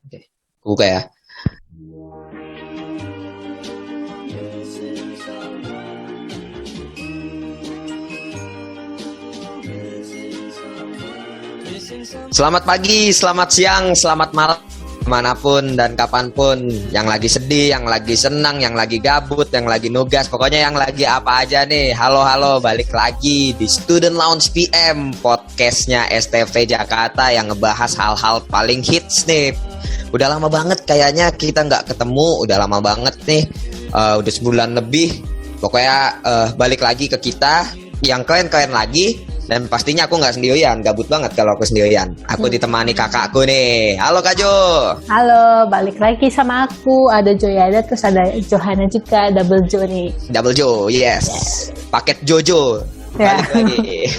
Oke, buka ya. Selamat pagi, selamat siang, selamat malam, manapun dan kapanpun, yang lagi sedih, yang lagi senang, yang lagi gabut, yang lagi nugas, pokoknya yang lagi apa aja nih. Halo, balik lagi di Student Lounge PM, podcastnya STV Jakarta yang ngebahas hal-hal paling hits nih. Udah lama banget kayaknya kita nggak ketemu, udah lama banget nih, udah sebulan lebih. Pokoknya balik lagi ke kita yang keren-keren lagi. Dan pastinya aku nggak sendirian, gabut banget kalau aku sendirian. Aku ditemani kakakku nih. Halo Kak Jo. Halo, balik lagi sama aku. Ada Joyada, terus ada Johanna juga, double Jo nih. Double Jo, yes. Paket Jojo. Balik lagi.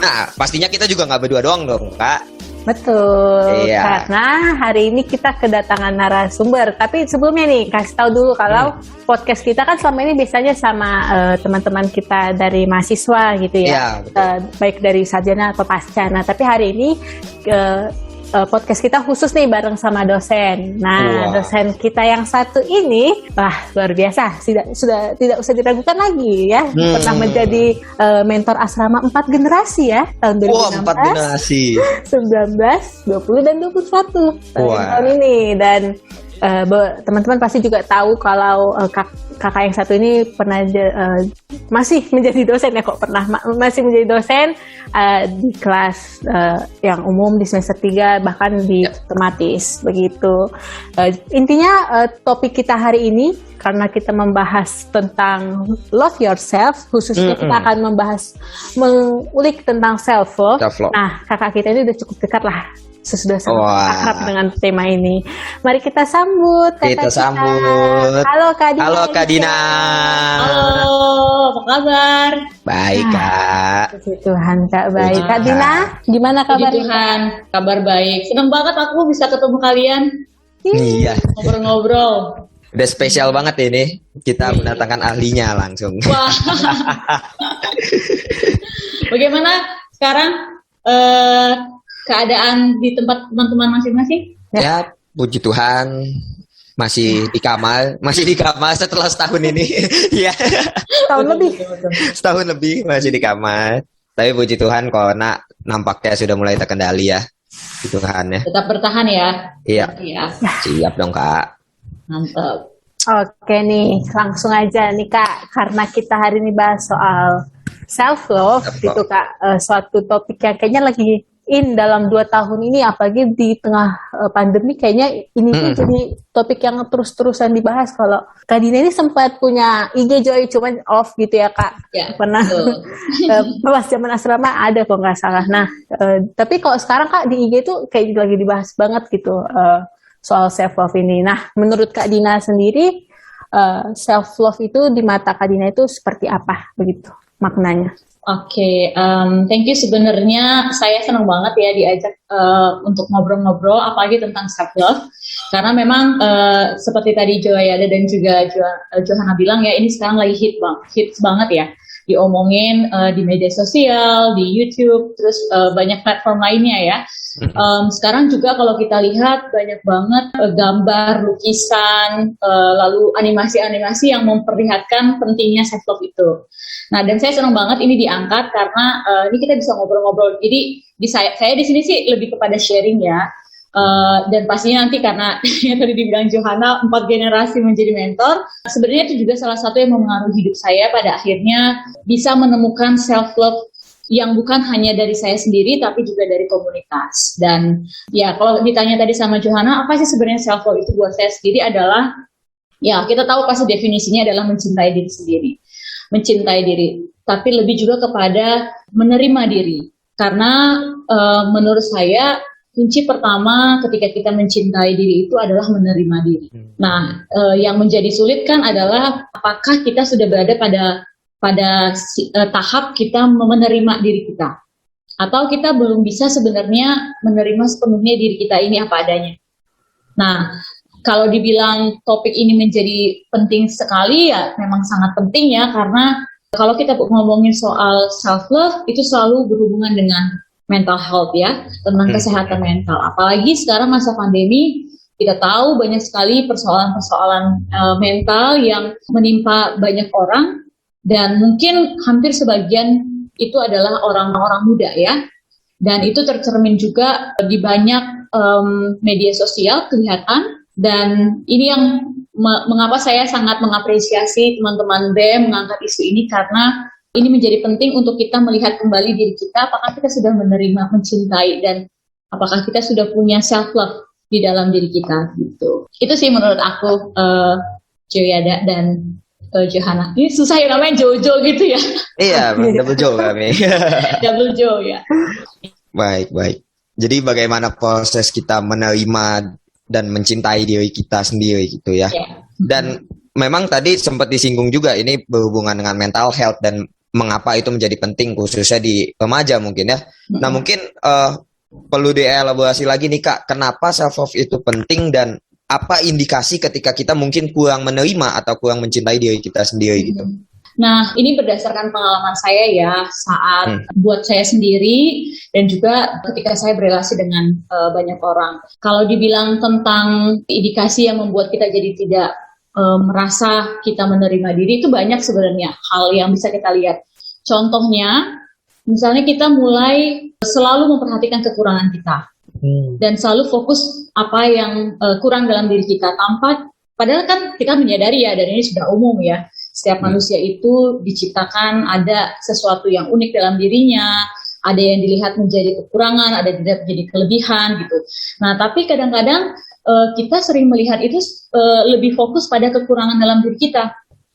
Nah, pastinya kita juga nggak berdua doang dong, Kak. Betul, Iya. karena hari ini kita kedatangan narasumber. Tapi sebelumnya nih, kasih tahu dulu kalau podcast kita kan selama ini biasanya sama teman-teman kita dari mahasiswa gitu ya. Iya, Baik dari sarjana atau pasca. Nah, tapi hari ini podcast kita khusus nih bareng sama dosen. Nah, dosen kita yang satu ini, wah luar biasa. Sudah tidak usah diragukan lagi ya. Pernah menjadi mentor asrama 4 generasi ya tahun 2016. Wah, 4 generasi. 19, 20 dan 21 tahun ini. Dan teman-teman pasti juga tahu kalau kakak yang satu ini pernah masih menjadi dosen ya, kok pernah masih menjadi dosen di kelas yang umum di semester 3 bahkan di tematis begitu. Intinya topik kita hari ini karena kita membahas tentang love yourself, khususnya kita akan mengulik tentang self love. Nah, kakak kita ini udah cukup dekat lah, sudah akrab dengan tema ini. Mari kita sambut kakak kita. Halo Kak Dina. Halo Kak Dina. Halo, apa kabar? Baik Kak. Puji Tuhan Kak, baik. Kak Dina, gimana kabar? Puji Tuhan, kabar baik. Senang banget aku bisa ketemu kalian. Iya. Ngobrol-ngobrol. Udah spesial banget ini. Kita mendatangkan ahlinya langsung. Wah. Bagaimana sekarang keadaan di tempat teman-teman masing-masing? Ya, puji Tuhan masih di kamar setelah setahun ini. Ya. Setahun lebih masih di kamar. Tapi puji Tuhan corona nampaknya sudah mulai terkendali ya. Puji Tuhan ya. Tetap bertahan ya. Iya. Ya. Siap dong Kak. Mantap. Oke nih, langsung aja nih Kak, karena kita hari ini bahas soal self love gitu Kak, suatu topik yang kayaknya lagi in dalam 2 tahun ini, apalagi di tengah pandemi, kayaknya ini tuh jadi topik yang terus-terusan dibahas. Kalau Kak Dina ini sempat punya IG Joy, cuman off gitu ya Kak, pernah pas zaman asrama ada kok nggak salah. Nah, tapi kalau sekarang Kak di IG tuh kayak lagi dibahas banget gitu soal self love ini. Nah, menurut Kak Dina sendiri, self love itu di mata Kak Dina itu seperti apa begitu maknanya? Oke, thank you. Sebenarnya saya senang banget ya diajak untuk ngobrol-ngobrol apalagi tentang self love, karena memang seperti tadi Joyada dan juga Johanna bilang ya, ini sekarang lagi hits banget ya, diomongin di media sosial, di YouTube, terus banyak platform lainnya ya. Sekarang juga kalau kita lihat banyak banget gambar, lukisan, lalu animasi-animasi yang memperlihatkan pentingnya self love itu. Nah, dan saya senang banget ini diangkat karena ini kita bisa ngobrol-ngobrol. Jadi saya di sini sih lebih kepada sharing ya. Dan pastinya nanti karena yang tadi dibilang Johanna 4 generasi menjadi mentor, sebenarnya itu juga salah satu yang mempengaruhi hidup saya pada akhirnya bisa menemukan self love yang bukan hanya dari saya sendiri tapi juga dari komunitas. Dan ya kalau ditanya tadi sama Johanna, apa sih sebenarnya self love itu buat saya sendiri adalah, ya kita tahu pasti definisinya adalah mencintai diri sendiri. Mencintai diri, tapi lebih juga kepada menerima diri. Karena menurut saya kunci pertama ketika kita mencintai diri itu adalah menerima diri. Nah, yang menjadi sulit kan adalah apakah kita sudah berada pada tahap kita menerima diri kita, atau kita belum bisa sebenarnya menerima sepenuhnya diri kita ini apa adanya. Nah, kalau dibilang topik ini menjadi penting sekali, ya memang sangat penting ya, karena kalau kita ngomongin soal self love itu selalu berhubungan dengan mental health ya, tentang kesehatan mental. Apalagi sekarang masa pandemi, Kita tahu banyak sekali persoalan-persoalan mental yang menimpa banyak orang, dan mungkin hampir sebagian itu adalah orang-orang muda ya. Dan itu tercermin juga di banyak media sosial kelihatan. Dan ini yang mengapa saya sangat mengapresiasi teman-teman BEM mengangkat isu ini, karena ini menjadi penting untuk kita melihat kembali diri kita, apakah kita sudah menerima, mencintai, dan apakah kita sudah punya self-love di dalam diri kita gitu. Itu sih menurut aku, Joyada dan Johanna. Ini susah ya namanya Jojo gitu ya. Iya, double Joe kami. Double Jo ya. Baik. Jadi bagaimana proses kita menerima dan mencintai diri kita sendiri gitu ya. Dan memang tadi sempat disinggung juga ini berhubungan dengan mental health dan mengapa itu menjadi penting khususnya di remaja mungkin ya. Nah mungkin perlu dielaborasi lagi nih Kak, kenapa self love itu penting dan apa indikasi ketika kita mungkin kurang menerima atau kurang mencintai diri kita sendiri gitu. Nah, ini berdasarkan pengalaman saya ya saat buat saya sendiri dan juga ketika saya berrelasi dengan banyak orang. Kalau dibilang tentang indikasi yang membuat kita jadi tidak merasa kita menerima diri, itu banyak sebenarnya hal yang bisa kita lihat. Contohnya, misalnya kita mulai selalu memperhatikan kekurangan kita dan selalu fokus apa yang kurang dalam diri kita, padahal kan kita menyadari ya, dan ini sudah umum ya, setiap manusia itu diciptakan ada sesuatu yang unik dalam dirinya, ada yang dilihat menjadi kekurangan, ada yang dilihat menjadi kelebihan gitu. Nah, tapi kadang-kadang kita sering melihat itu lebih fokus pada kekurangan dalam diri kita.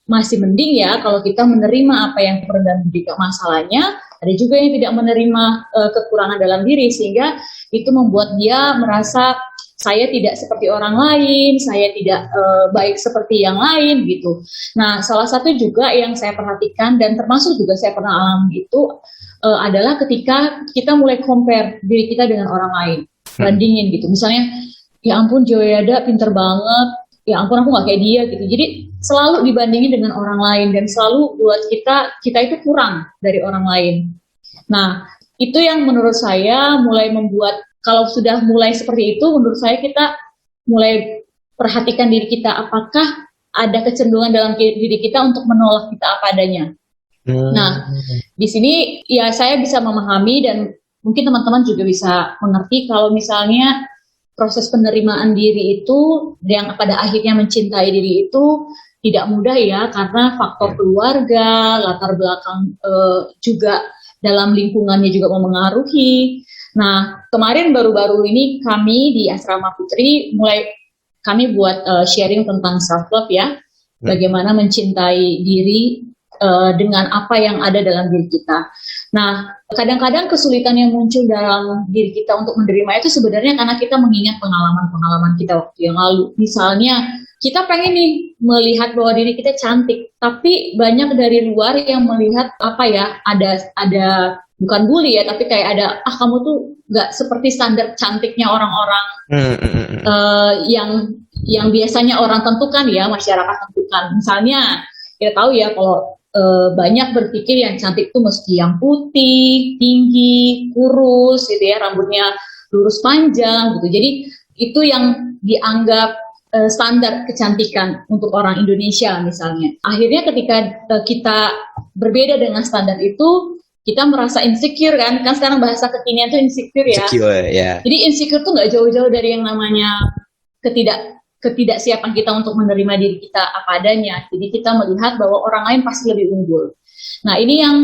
Masih mending ya kalau kita menerima apa yang kurang dalam diri kita. Masalahnya ada juga yang tidak menerima kekurangan dalam diri, sehingga itu membuat dia merasa saya tidak seperti orang lain, saya tidak baik seperti yang lain gitu. Nah, salah satu juga yang saya perhatikan dan termasuk juga saya pernah alami itu adalah ketika kita mulai compare diri kita dengan orang lain, bandingin gitu. Misalnya, ya ampun Joyada pinter banget, ya ampun aku nggak kayak dia gitu. Jadi selalu dibandingin dengan orang lain dan selalu buat kita itu kurang dari orang lain. Nah, itu yang menurut saya mulai membuat, kalau sudah mulai seperti itu, menurut saya kita mulai perhatikan diri kita, apakah ada kecenderungan dalam diri kita untuk menolak kita apa adanya. Nah, di sini ya saya bisa memahami dan mungkin teman-teman juga bisa mengerti kalau misalnya proses penerimaan diri itu yang pada akhirnya mencintai diri itu tidak mudah ya, karena faktor keluarga, latar belakang juga dalam lingkungannya juga memengaruhi. Nah, kemarin baru-baru ini kami di Asrama Putri kami buat sharing tentang self love ya, bagaimana mencintai diri dengan apa yang ada dalam diri kita. Nah, kadang-kadang kesulitan yang muncul dalam diri kita untuk menerima itu sebenarnya karena kita mengingat pengalaman-pengalaman kita waktu yang lalu. Misalnya, kita pengen nih melihat bahwa diri kita cantik, tapi banyak dari luar yang melihat ada bukan bully ya, tapi kayak ada kamu tuh nggak seperti standar cantiknya orang-orang yang biasanya orang tentukan ya, masyarakat tentukan. Misalnya kita tahu ya kalau banyak berpikir yang cantik itu mesti yang putih, tinggi, kurus gitu ya, rambutnya lurus panjang gitu. Jadi itu yang dianggap standar kecantikan untuk orang Indonesia misalnya. Akhirnya ketika kita berbeda dengan standar itu, kita merasa insecure kan sekarang bahasa kekinian tuh insecure ya. Jadi insecure tuh nggak jauh-jauh dari yang namanya ketidaksiapan kita untuk menerima diri kita apa adanya. Jadi kita melihat bahwa orang lain pasti lebih unggul. Nah, ini yang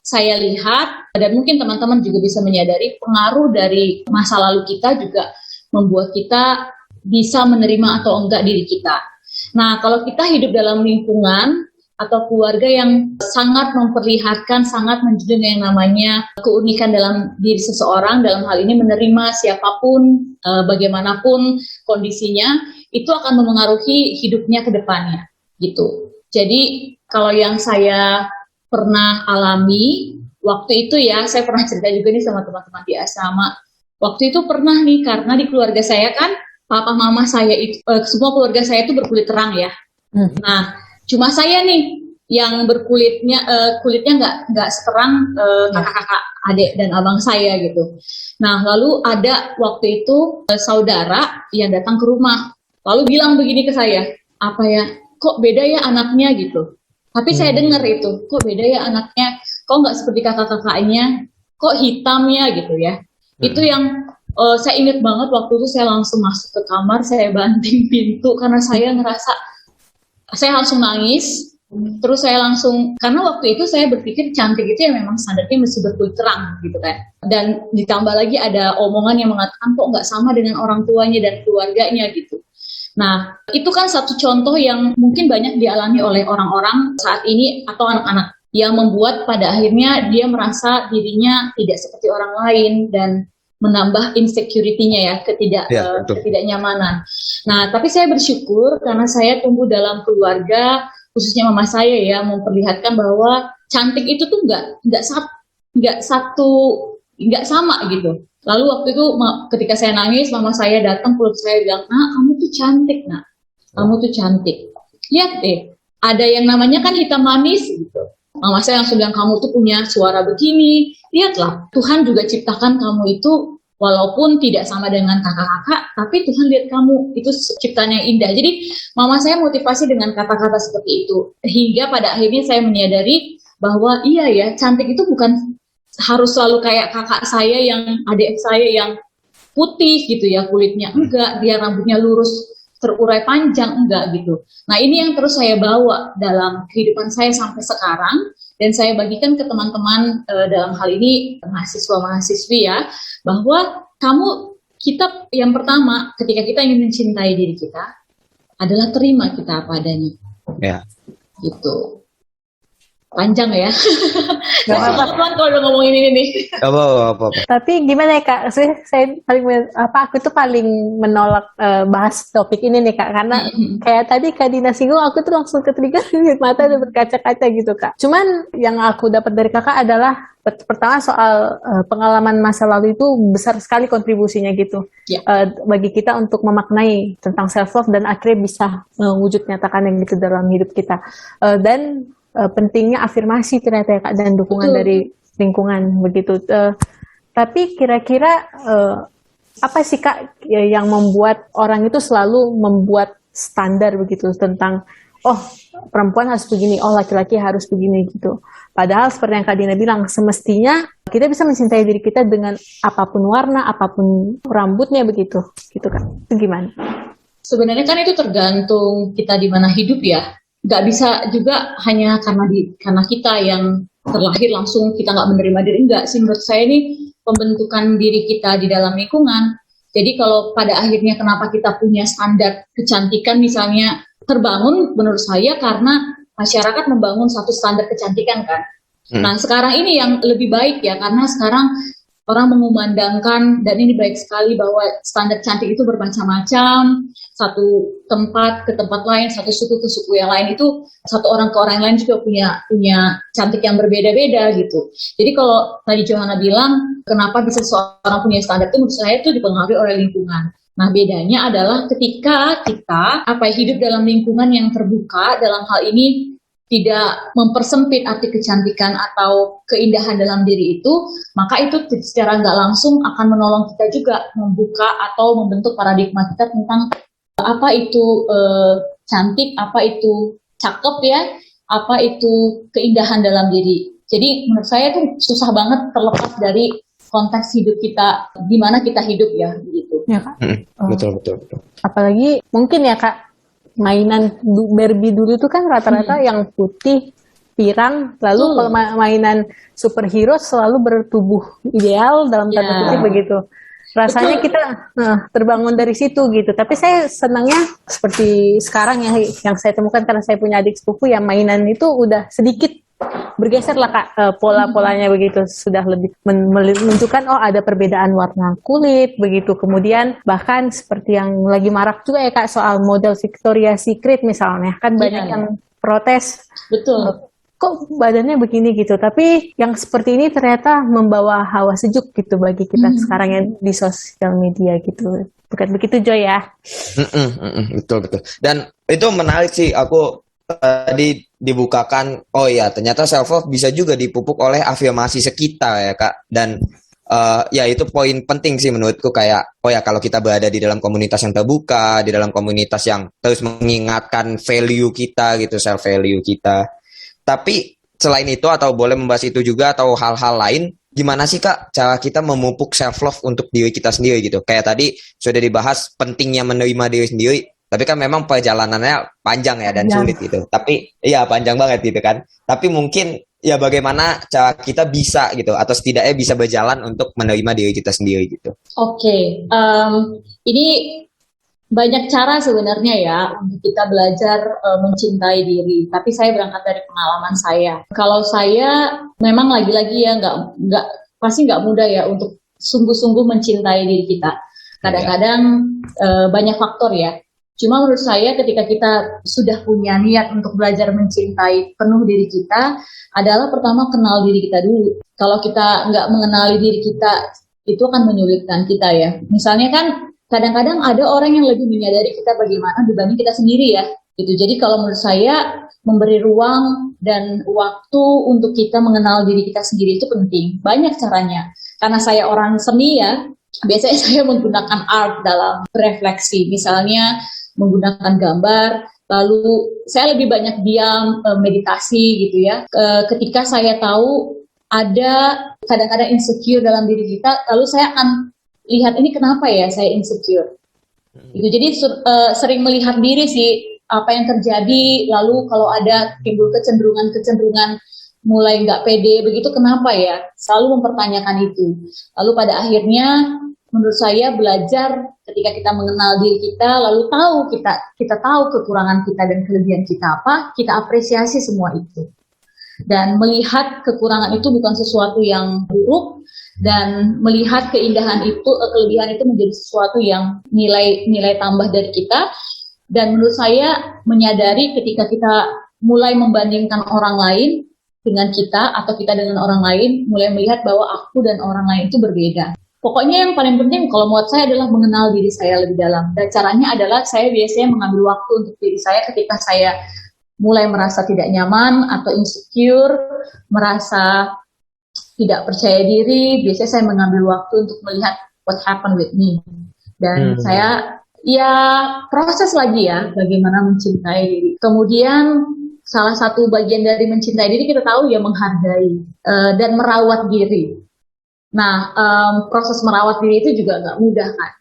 saya lihat, dan mungkin teman-teman juga bisa menyadari pengaruh dari masa lalu kita juga membuat kita bisa menerima atau enggak diri kita. Nah, kalau kita hidup dalam lingkungan atau keluarga yang sangat memperlihatkan, sangat menjunjung yang namanya keunikan dalam diri seseorang, dalam hal ini menerima siapapun, bagaimanapun kondisinya, itu akan memengaruhi hidupnya ke depannya, gitu. Jadi, kalau yang saya pernah alami, waktu itu ya, saya pernah cerita juga nih sama teman-teman di asrama. Waktu itu pernah nih, karena di keluarga saya kan, papa mama saya itu, semua keluarga saya itu berkulit terang ya. Nah, cuma saya nih yang berkulitnya kulitnya nggak seterang kakak-kakak adik dan abang saya gitu. Nah lalu ada waktu itu saudara yang datang ke rumah lalu bilang begini ke saya, apa ya, kok beda ya anaknya gitu. Tapi saya dengar itu, kok beda ya anaknya, kok nggak seperti kakak-kakaknya, kok hitamnya gitu ya. Itu yang saya ingat banget waktu itu saya langsung masuk ke kamar, saya banting pintu karena saya ngerasa saya langsung nangis. Terus saya langsung, karena waktu itu saya berpikir cantik itu ya memang standarnya mesti berkulit terang gitu kan. Dan ditambah lagi ada omongan yang mengatakan kok nggak sama dengan orang tuanya dan keluarganya gitu. Nah, itu kan satu contoh yang mungkin banyak dialami oleh orang-orang saat ini atau anak-anak yang membuat pada akhirnya dia merasa dirinya tidak seperti orang lain dan menambah insecurity-nya ya, ketidaknyamanan. Nah, tapi saya bersyukur karena saya tumbuh dalam keluarga, khususnya mama saya ya, memperlihatkan bahwa cantik itu tuh nggak sama gitu. Lalu waktu itu ketika saya nangis, mama saya datang, peluk saya bilang, "Nak, kamu tuh cantik, nak. Kamu tuh cantik. Lihat deh, ada yang namanya kan hitam manis gitu." Mama saya langsung bilang, "Kamu tuh punya suara begini. Lihatlah, Tuhan juga ciptakan kamu itu walaupun tidak sama dengan kakak-kakak, tapi Tuhan lihat kamu itu ciptaan yang indah." Jadi mama saya motivasi dengan kata-kata seperti itu. Hingga pada akhirnya saya menyadari bahwa iya ya, cantik itu bukan harus selalu kayak kakak saya yang adik saya yang putih gitu ya kulitnya, enggak, dia rambutnya lurus terurai panjang, enggak gitu. Nah ini yang terus saya bawa dalam kehidupan saya sampai sekarang dan saya bagikan ke teman-teman dalam hal ini mahasiswa-mahasiswi ya, bahwa kita yang pertama ketika kita ingin mencintai diri kita adalah terima kita apa adanya. Ya. Gitu. Panjang ya. Gak apa-apa. Tuan kalau udah ngomongin ini nih. Apa. Tapi gimana ya Kak? Saya aku tuh paling menolak bahas topik ini nih Kak, karena kayak tadi Kak Dina singgung, aku tuh langsung ke-trigger, mata udah berkaca-kaca gitu Kak. Cuman yang aku dapat dari Kakak adalah pertama soal pengalaman masa lalu itu besar sekali kontribusinya gitu bagi kita untuk memaknai tentang self love dan akhirnya bisa wujud nyatakan yang gitu dalam hidup kita. Dan pentingnya afirmasi ternyata ya Kak, dan dukungan dari lingkungan begitu. Tapi kira-kira apa sih Kak yang membuat orang itu selalu membuat standar begitu tentang perempuan harus begini, laki-laki harus begini gitu. Padahal seperti yang Kak Dina bilang, semestinya kita bisa mencintai diri kita dengan apapun warna, apapun rambutnya begitu, gitu Kak. Itu gimana? Sebenarnya kan itu tergantung kita di mana hidup ya. Nggak bisa juga hanya karena kita yang terlahir langsung kita nggak menerima diri, enggak sih. Menurut saya ini pembentukan diri kita di dalam lingkungan. Jadi kalau pada akhirnya kenapa kita punya standar kecantikan misalnya terbangun, menurut saya karena masyarakat membangun satu standar kecantikan kan. Nah sekarang ini yang lebih baik ya, karena sekarang orang mengumandangkan, dan ini baik sekali, bahwa standar cantik itu bermacam-macam, satu tempat ke tempat lain, satu suku ke suku yang lain, itu satu orang ke orang lain juga punya cantik yang berbeda-beda gitu. Jadi kalau tadi Johanna bilang, kenapa bisa seorang punya standar itu, menurut saya itu dipengaruhi oleh lingkungan. Nah bedanya adalah ketika kita hidup dalam lingkungan yang terbuka, dalam hal ini tidak mempersempit arti kecantikan atau keindahan dalam diri itu, maka itu secara nggak langsung akan menolong kita juga membuka atau membentuk paradigma kita tentang apa itu cantik, apa itu cakep ya, apa itu keindahan dalam diri. Jadi menurut saya itu susah banget terlepas dari konteks hidup kita, gimana kita hidup ya, gitu. Ya Kak. Betul. Apalagi mungkin ya Kak, mainan Barbie dulu itu kan rata-rata yang putih, pirang, lalu kalau mainan superhero selalu bertubuh ideal dalam tanda kutip begitu. Rasanya kita terbangun dari situ gitu. Tapi saya senangnya seperti sekarang ya, yang saya temukan karena saya punya adik sepupu, yang mainan itu udah sedikit bergeser lah Kak, pola-polanya begitu, sudah lebih menunjukkan ada perbedaan warna kulit begitu. Kemudian bahkan seperti yang lagi marak juga ya Kak, soal model Victoria's Secret misalnya, kan banyak yang protes, betul, kok badannya begini gitu. Tapi yang seperti ini ternyata membawa hawa sejuk gitu bagi kita sekarang yang di sosial media gitu. Bukan begitu Joy ya? Betul. Dan itu menarik sih, aku tadi dibukakan, oh ya ternyata self love bisa juga dipupuk oleh afirmasi sekitar ya Kak. Dan ya itu poin penting sih menurutku, kayak oh ya kalau kita berada di dalam komunitas yang terbuka, di dalam komunitas yang terus mengingatkan value kita gitu, self value kita. Tapi selain itu, atau boleh membahas itu juga atau hal-hal lain, gimana sih Kak cara kita memupuk self love untuk diri kita sendiri gitu? Kayak tadi sudah dibahas pentingnya menerima diri sendiri, tapi kan memang perjalanannya panjang ya dan sulit gitu. Tapi iya panjang banget gitu kan. Tapi mungkin ya bagaimana cara kita bisa gitu, atau setidaknya bisa berjalan untuk menerima diri kita sendiri gitu. Oke, ini banyak cara sebenarnya ya untuk kita belajar mencintai diri. Tapi saya berangkat dari pengalaman saya. Kalau saya memang lagi-lagi ya nggak pasti nggak mudah ya untuk sungguh-sungguh mencintai diri kita. Kadang-kadang banyak faktor ya. Cuma menurut saya ketika kita sudah punya niat untuk belajar mencintai penuh diri kita, adalah pertama kenal diri kita dulu. Kalau kita nggak mengenali diri kita, itu akan menyulitkan kita ya. Misalnya kan kadang-kadang ada orang yang lebih menyadari kita bagaimana dibanding kita sendiri ya. Gitu. Jadi kalau menurut saya memberi ruang dan waktu untuk kita mengenal diri kita sendiri itu penting. Banyak caranya. Karena saya orang seni ya, biasanya saya menggunakan art dalam refleksi. Misalnya menggunakan gambar, lalu saya lebih banyak diam, meditasi gitu ya. Ketika saya tahu ada kadang-kadang insecure dalam diri kita, lalu saya akan lihat ini kenapa ya saya insecure. Gitu. Jadi sering melihat diri sih apa yang terjadi, lalu kalau ada timbul kecenderungan mulai nggak pede begitu, kenapa ya? Selalu mempertanyakan itu. Lalu pada akhirnya menurut saya belajar ketika kita mengenal diri kita, lalu kita tahu kekurangan kita dan kelebihan kita apa, kita apresiasi semua itu. Dan melihat kekurangan itu bukan sesuatu yang buruk, dan melihat keindahan itu, kelebihan itu menjadi sesuatu yang nilai tambah dari kita. Dan menurut saya menyadari ketika kita mulai membandingkan orang lain dengan kita atau kita dengan orang lain, mulai melihat bahwa aku dan orang lain itu berbeda. Pokoknya yang paling penting kalau menurut saya adalah mengenal diri saya lebih dalam. Dan caranya adalah saya biasanya mengambil waktu untuk diri saya ketika saya mulai merasa tidak nyaman atau insecure, merasa tidak percaya diri. Biasanya saya mengambil waktu untuk melihat what happened with me. Dan saya ya proses lagi ya bagaimana mencintai diri. Kemudian salah satu bagian dari mencintai diri kita tahu ya menghargai dan merawat diri. Nah, proses merawat diri itu juga nggak mudah kan.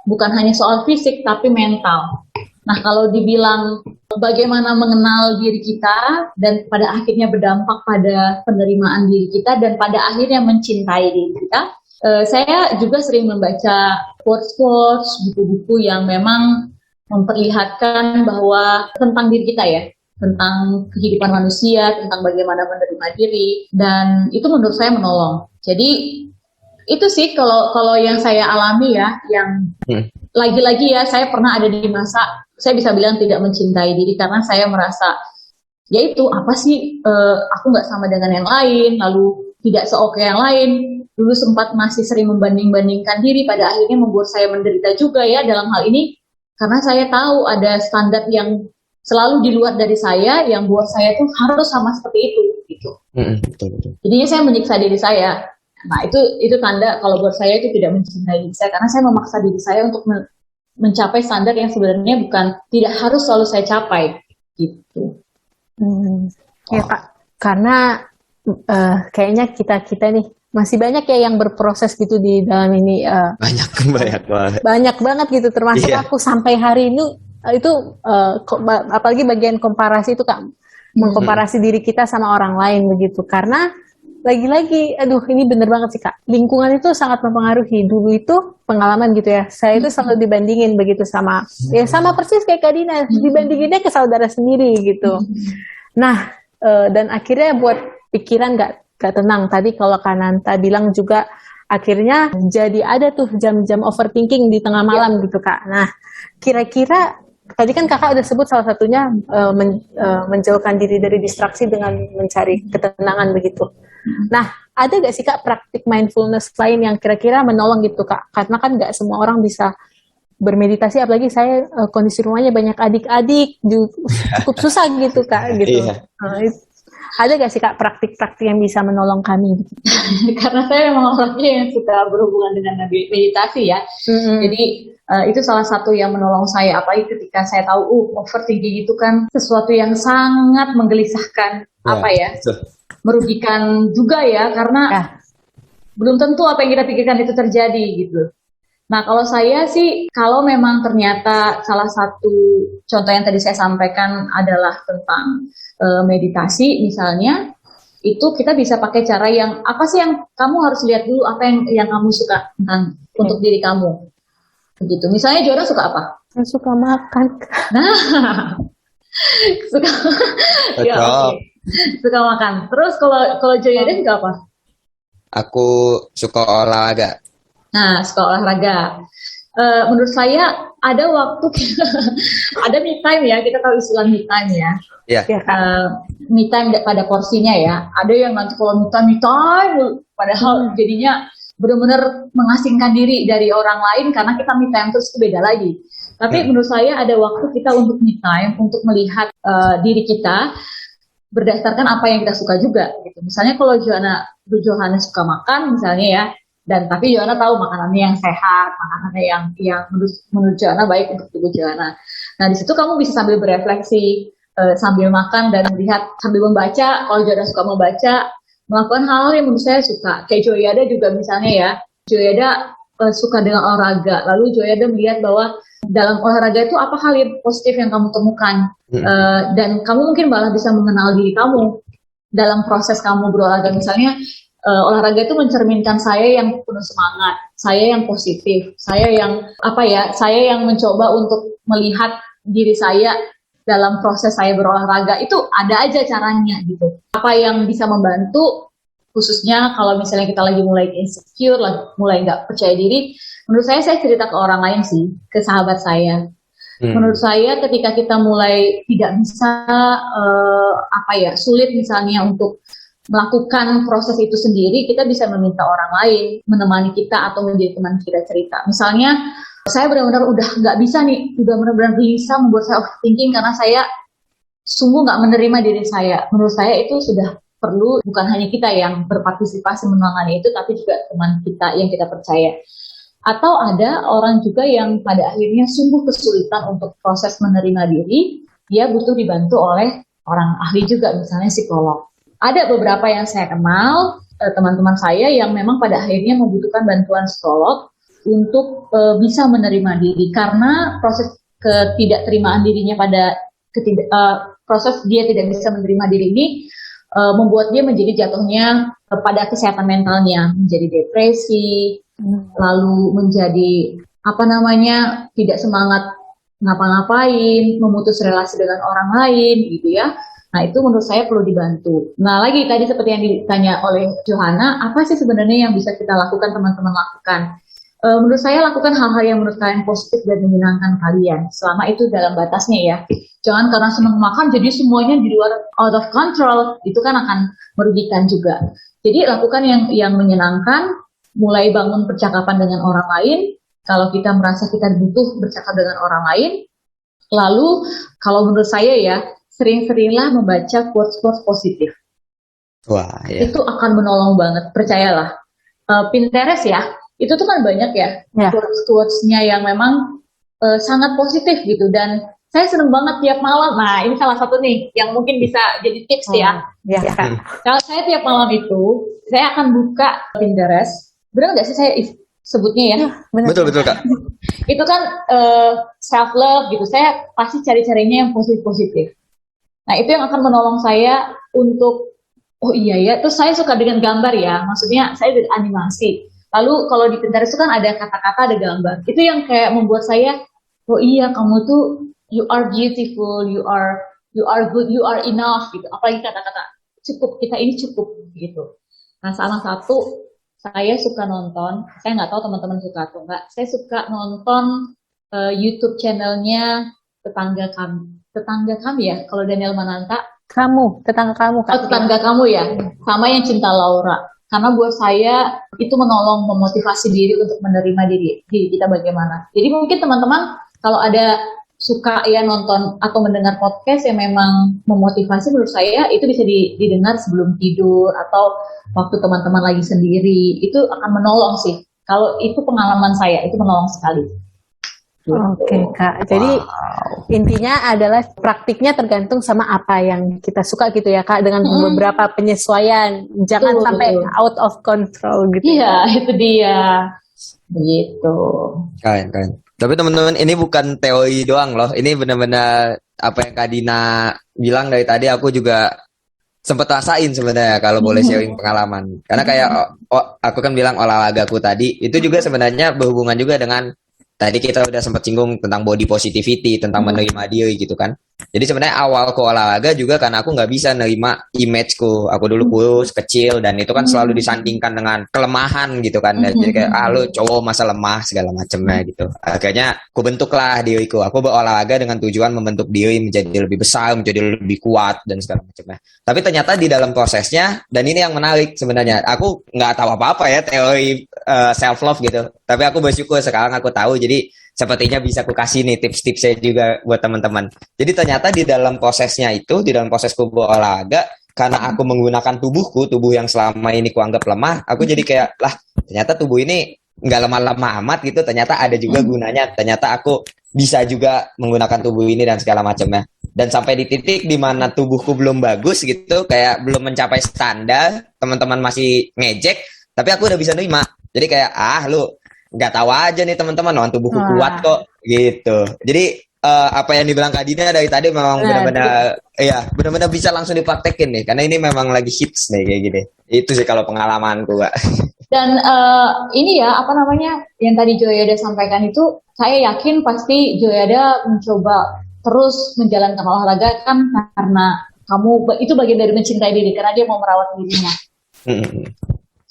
Bukan hanya soal fisik, tapi mental. Nah, kalau dibilang bagaimana mengenal diri kita dan pada akhirnya berdampak pada penerimaan diri kita dan pada akhirnya mencintai diri kita, saya juga sering membaca quotes-quotes, buku-buku yang memang memperlihatkan bahwa tentang diri kita ya, tentang kehidupan manusia, tentang bagaimana menerima diri, dan itu menurut saya menolong. Jadi itu sih kalau yang saya alami ya, yang lagi-lagi ya saya pernah ada di masa saya bisa bilang tidak mencintai diri karena saya merasa ya itu apa sih aku nggak sama dengan yang lain, lalu tidak seoke yang lain. Dulu sempat masih sering membanding-bandingkan diri, pada akhirnya membuat saya menderita juga ya dalam hal ini karena saya tahu ada standar yang selalu di luar dari saya yang buat saya tuh harus sama seperti itu gitu. Betul. Jadinya saya menyiksa diri saya. Nah itu tanda kalau buat saya itu tidak mencintai diri saya karena saya memaksa diri saya untuk mencapai standar yang sebenarnya tidak harus selalu saya capai gitu. Ya Kak, karena kayaknya kita nih masih banyak ya yang berproses gitu di dalam ini. Banyak banget gitu, termasuk aku sampai hari ini itu apalagi bagian komparasi itu Kak, mengkomparasi diri kita sama orang lain begitu. Karena lagi-lagi, aduh ini bener banget sih Kak, lingkungan itu sangat mempengaruhi. Dulu itu pengalaman gitu ya, saya itu selalu dibandingin begitu sama persis kayak Kak Dina, dibandinginnya ke saudara sendiri gitu. Nah, dan akhirnya buat pikiran gak tenang. Tadi kalau Kananta bilang juga, akhirnya jadi ada tuh jam-jam overthinking di tengah malam gitu Kak. Nah, kira-kira tadi kan Kakak udah sebut salah satunya menjauhkan diri dari distraksi dengan mencari ketenangan begitu. Nah, ada gak sih Kak praktik mindfulness lain yang kira-kira menolong gitu Kak? Karena kan gak semua orang bisa bermeditasi, apalagi saya kondisi rumahnya banyak adik-adik, cukup susah gitu Kak gitu. Iya. Ada gak sih Kak praktik-praktik yang bisa menolong kami? Karena saya memang orangnya yang suka berhubungan dengan meditasi ya. Jadi itu salah satu yang menolong saya, apalagi ketika saya tahu overthinking itu kan sesuatu yang sangat menggelisahkan, Betul. merugikan juga ya, karena belum tentu apa yang kita pikirkan itu terjadi gitu. Nah, kalau saya sih, kalau memang ternyata salah satu contoh yang tadi saya sampaikan adalah tentang meditasi misalnya, itu kita bisa pakai cara yang apa sih yang kamu harus lihat dulu, apa yang kamu suka tentang untuk diri kamu. Begitu. Misalnya Joanna suka apa? Saya suka makan. Nah, suka ya, Betul. suka makan. Terus kalau Joanna suka apa? Aku suka olahraga. Nah, suka olahraga. Menurut saya ada waktu ada me time ya, kita tahu istilah me time ya. Iya. Me time pada porsinya ya. Ada yang nanti kalau me time, padahal jadinya benar-benar mengasingkan diri dari orang lain karena kita me time terus itu beda lagi. Tapi menurut saya ada waktu kita untuk me time, untuk melihat diri kita berdasarkan apa yang kita suka juga. Gitu. Misalnya kalau Johanna suka makan misalnya ya, dan tapi Joanna tahu makanannya yang sehat, makanannya yang menurut Joanna baik untuk tubuh Joanna. Nah di situ kamu bisa sambil berefleksi, sambil makan dan melihat, sambil membaca. Kalau Joanna suka membaca, melakukan hal yang menurut saya suka. Kayak Joyada juga misalnya ya, Joyada suka dengan olahraga. Lalu Joyada melihat bahwa dalam olahraga itu apa hal yang positif yang kamu temukan, dan kamu mungkin malah bisa mengenal diri kamu dalam proses kamu berolahraga. Misalnya olahraga itu mencerminkan saya yang penuh semangat, saya yang positif, saya yang mencoba untuk melihat diri saya dalam proses saya berolahraga. Itu ada aja caranya gitu. Apa yang bisa membantu, khususnya kalau misalnya kita lagi mulai insecure, mulai nggak percaya diri, menurut saya cerita ke orang lain sih, ke sahabat saya. Menurut saya ketika kita mulai tidak bisa sulit misalnya untuk melakukan proses itu sendiri, kita bisa meminta orang lain menemani kita atau menjadi teman kita cerita. Misalnya, saya benar-benar udah nggak bisa nih, udah benar-benar bisa membuat saya overthinking karena saya sungguh nggak menerima diri saya. Menurut saya itu sudah perlu, bukan hanya kita yang berpartisipasi menangani itu, tapi juga teman kita yang kita percaya. Atau ada orang juga yang pada akhirnya sungguh kesulitan untuk proses menerima diri, dia butuh dibantu oleh orang ahli juga, misalnya psikolog. Ada beberapa yang saya kenal, teman-teman saya yang memang pada akhirnya membutuhkan bantuan psikolog untuk bisa menerima diri, karena proses ketidakterimaan dirinya proses dia tidak bisa menerima diri ini membuat dia menjadi jatuhnya pada kesehatan mentalnya, menjadi depresi, lalu menjadi tidak semangat ngapa-ngapain, memutus relasi dengan orang lain gitu ya. Nah itu menurut saya perlu dibantu. Nah lagi tadi seperti yang ditanya oleh Johanna, apa sih sebenarnya yang bisa kita lakukan, teman-teman lakukan? Menurut saya lakukan hal-hal yang menurut kalian positif dan menyenangkan kalian, selama itu dalam batasnya ya. Jangan karena senang makan jadi semuanya di luar, out of control, itu kan akan merugikan juga. Jadi lakukan yang menyenangkan, mulai bangun percakapan dengan orang lain. Kalau kita merasa kita butuh bercakap dengan orang lain, lalu kalau menurut saya ya, sering-seringlah membaca quotes-quotes positif. Wah, ya. Itu akan menolong banget, percayalah. Pinterest ya, itu tuh kan banyak ya, quotes-quotesnya yang memang sangat positif gitu. Dan saya seneng banget tiap malam. Nah, ini salah satu nih yang mungkin bisa jadi tips ya. Kalau saya tiap malam itu, saya akan buka Pinterest. Benar nggak sih saya sebutnya ya? Betul Kak. Itu kan self love gitu. Saya pasti cari-carinya yang positif. Nah itu yang akan menolong saya untuk terus saya suka dengan gambar ya, maksudnya saya dari animasi. Lalu kalau di Pinterest itu kan ada kata-kata, ada gambar. Itu yang kayak membuat saya, kamu tuh you are beautiful, you are good, you are enough gitu. Apalagi kata-kata cukup, kita ini cukup gitu. Nah salah satu saya suka nonton, saya nggak tahu teman-teman suka atau enggak, saya suka nonton YouTube channelnya tetangga kami ya, kalau Daniel Mananta. Tetangga kamu. Tetangga kamu ya, sama yang Cinta Laura. karena buat saya itu menolong memotivasi diri untuk menerima diri kita bagaimana. Jadi mungkin teman-teman kalau ada suka ya nonton atau mendengar podcast yang memang memotivasi, menurut saya itu bisa didengar sebelum tidur atau waktu teman-teman lagi sendiri, itu akan menolong sih. Kalau itu pengalaman saya, itu menolong sekali. Oke, Kak. Jadi intinya adalah praktiknya tergantung sama apa yang kita suka gitu ya, Kak, dengan beberapa penyesuaian. Jangan sampai out of control gitu. Iya, itu dia. Begitu. Keren. Tapi teman-teman, ini bukan teori doang loh. Ini benar-benar apa yang Kak Dina bilang dari tadi, aku juga sempat rasain sebenarnya kalau boleh sharing pengalaman. Karena kayak aku kan bilang olahragaku tadi, itu juga sebenarnya berhubungan juga dengan tadi kita udah sempat singgung tentang body positivity, tentang menerima diri gitu kan. Jadi sebenarnya awal ke olahraga juga karena aku nggak bisa nerima imageku. Aku dulu kurus, kecil, dan itu kan selalu disandingkan dengan kelemahan gitu kan. Jadi kayak, lu cowok masa lemah segala macamnya gitu. Akhirnya aku bentuklah diriku. Aku berolahraga dengan tujuan membentuk diri menjadi lebih besar, menjadi lebih kuat dan segala macamnya. Tapi ternyata di dalam prosesnya, dan ini yang menarik sebenarnya, aku nggak tahu apa-apa ya teori self love gitu. Tapi aku bersyukur sekarang aku tahu. Jadi sepertinya bisa aku kasih nih tips-tipsnya juga buat teman-teman. Jadi ternyata di dalam prosesnya itu, di dalam prosesku berolahraga, karena aku menggunakan tubuh yang selama ini kuanggap lemah, aku jadi kayak, lah ternyata tubuh ini nggak lemah-lemah amat gitu, ternyata ada juga gunanya, ternyata aku bisa juga menggunakan tubuh ini dan segala macamnya. Dan sampai di titik di mana tubuhku belum bagus gitu, kayak belum mencapai standar, teman-teman masih ngejek, tapi aku udah bisa nerima. Jadi kayak, lu nggak tahu aja nih teman-teman, tubuhku kuat kok gitu. Jadi apa yang dibilang Kak Dina dari tadi memang benar-benar bisa langsung dipraktekin nih, karena ini memang lagi hits nih kayak gini. Itu sih kalau pengalamanku, Kak. Dan ini ya apa namanya yang tadi Joyada sampaikan itu, saya yakin pasti Joyada mencoba terus menjalankan olahraga kan karena kamu itu bagian dari mencintai diri, karena dia mau merawat dirinya.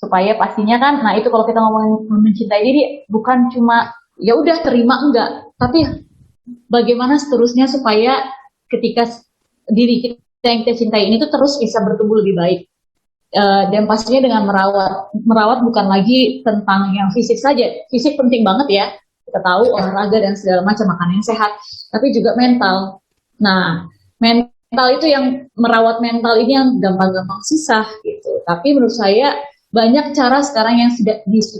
Supaya pastinya kan, nah itu kalau kita ngomongin mencintai diri, bukan cuma ya udah terima enggak, tapi bagaimana seterusnya supaya ketika diri kita yang kita cintai ini tuh terus bisa bertumbuh lebih baik. Dan pastinya dengan merawat bukan lagi tentang yang fisik saja. Fisik penting banget ya, kita tahu olahraga dan segala macam, makanan yang sehat, tapi juga mental. Nah, mental itu yang merawat mental ini yang gampang-gampang susah gitu. Tapi menurut saya banyak cara sekarang yang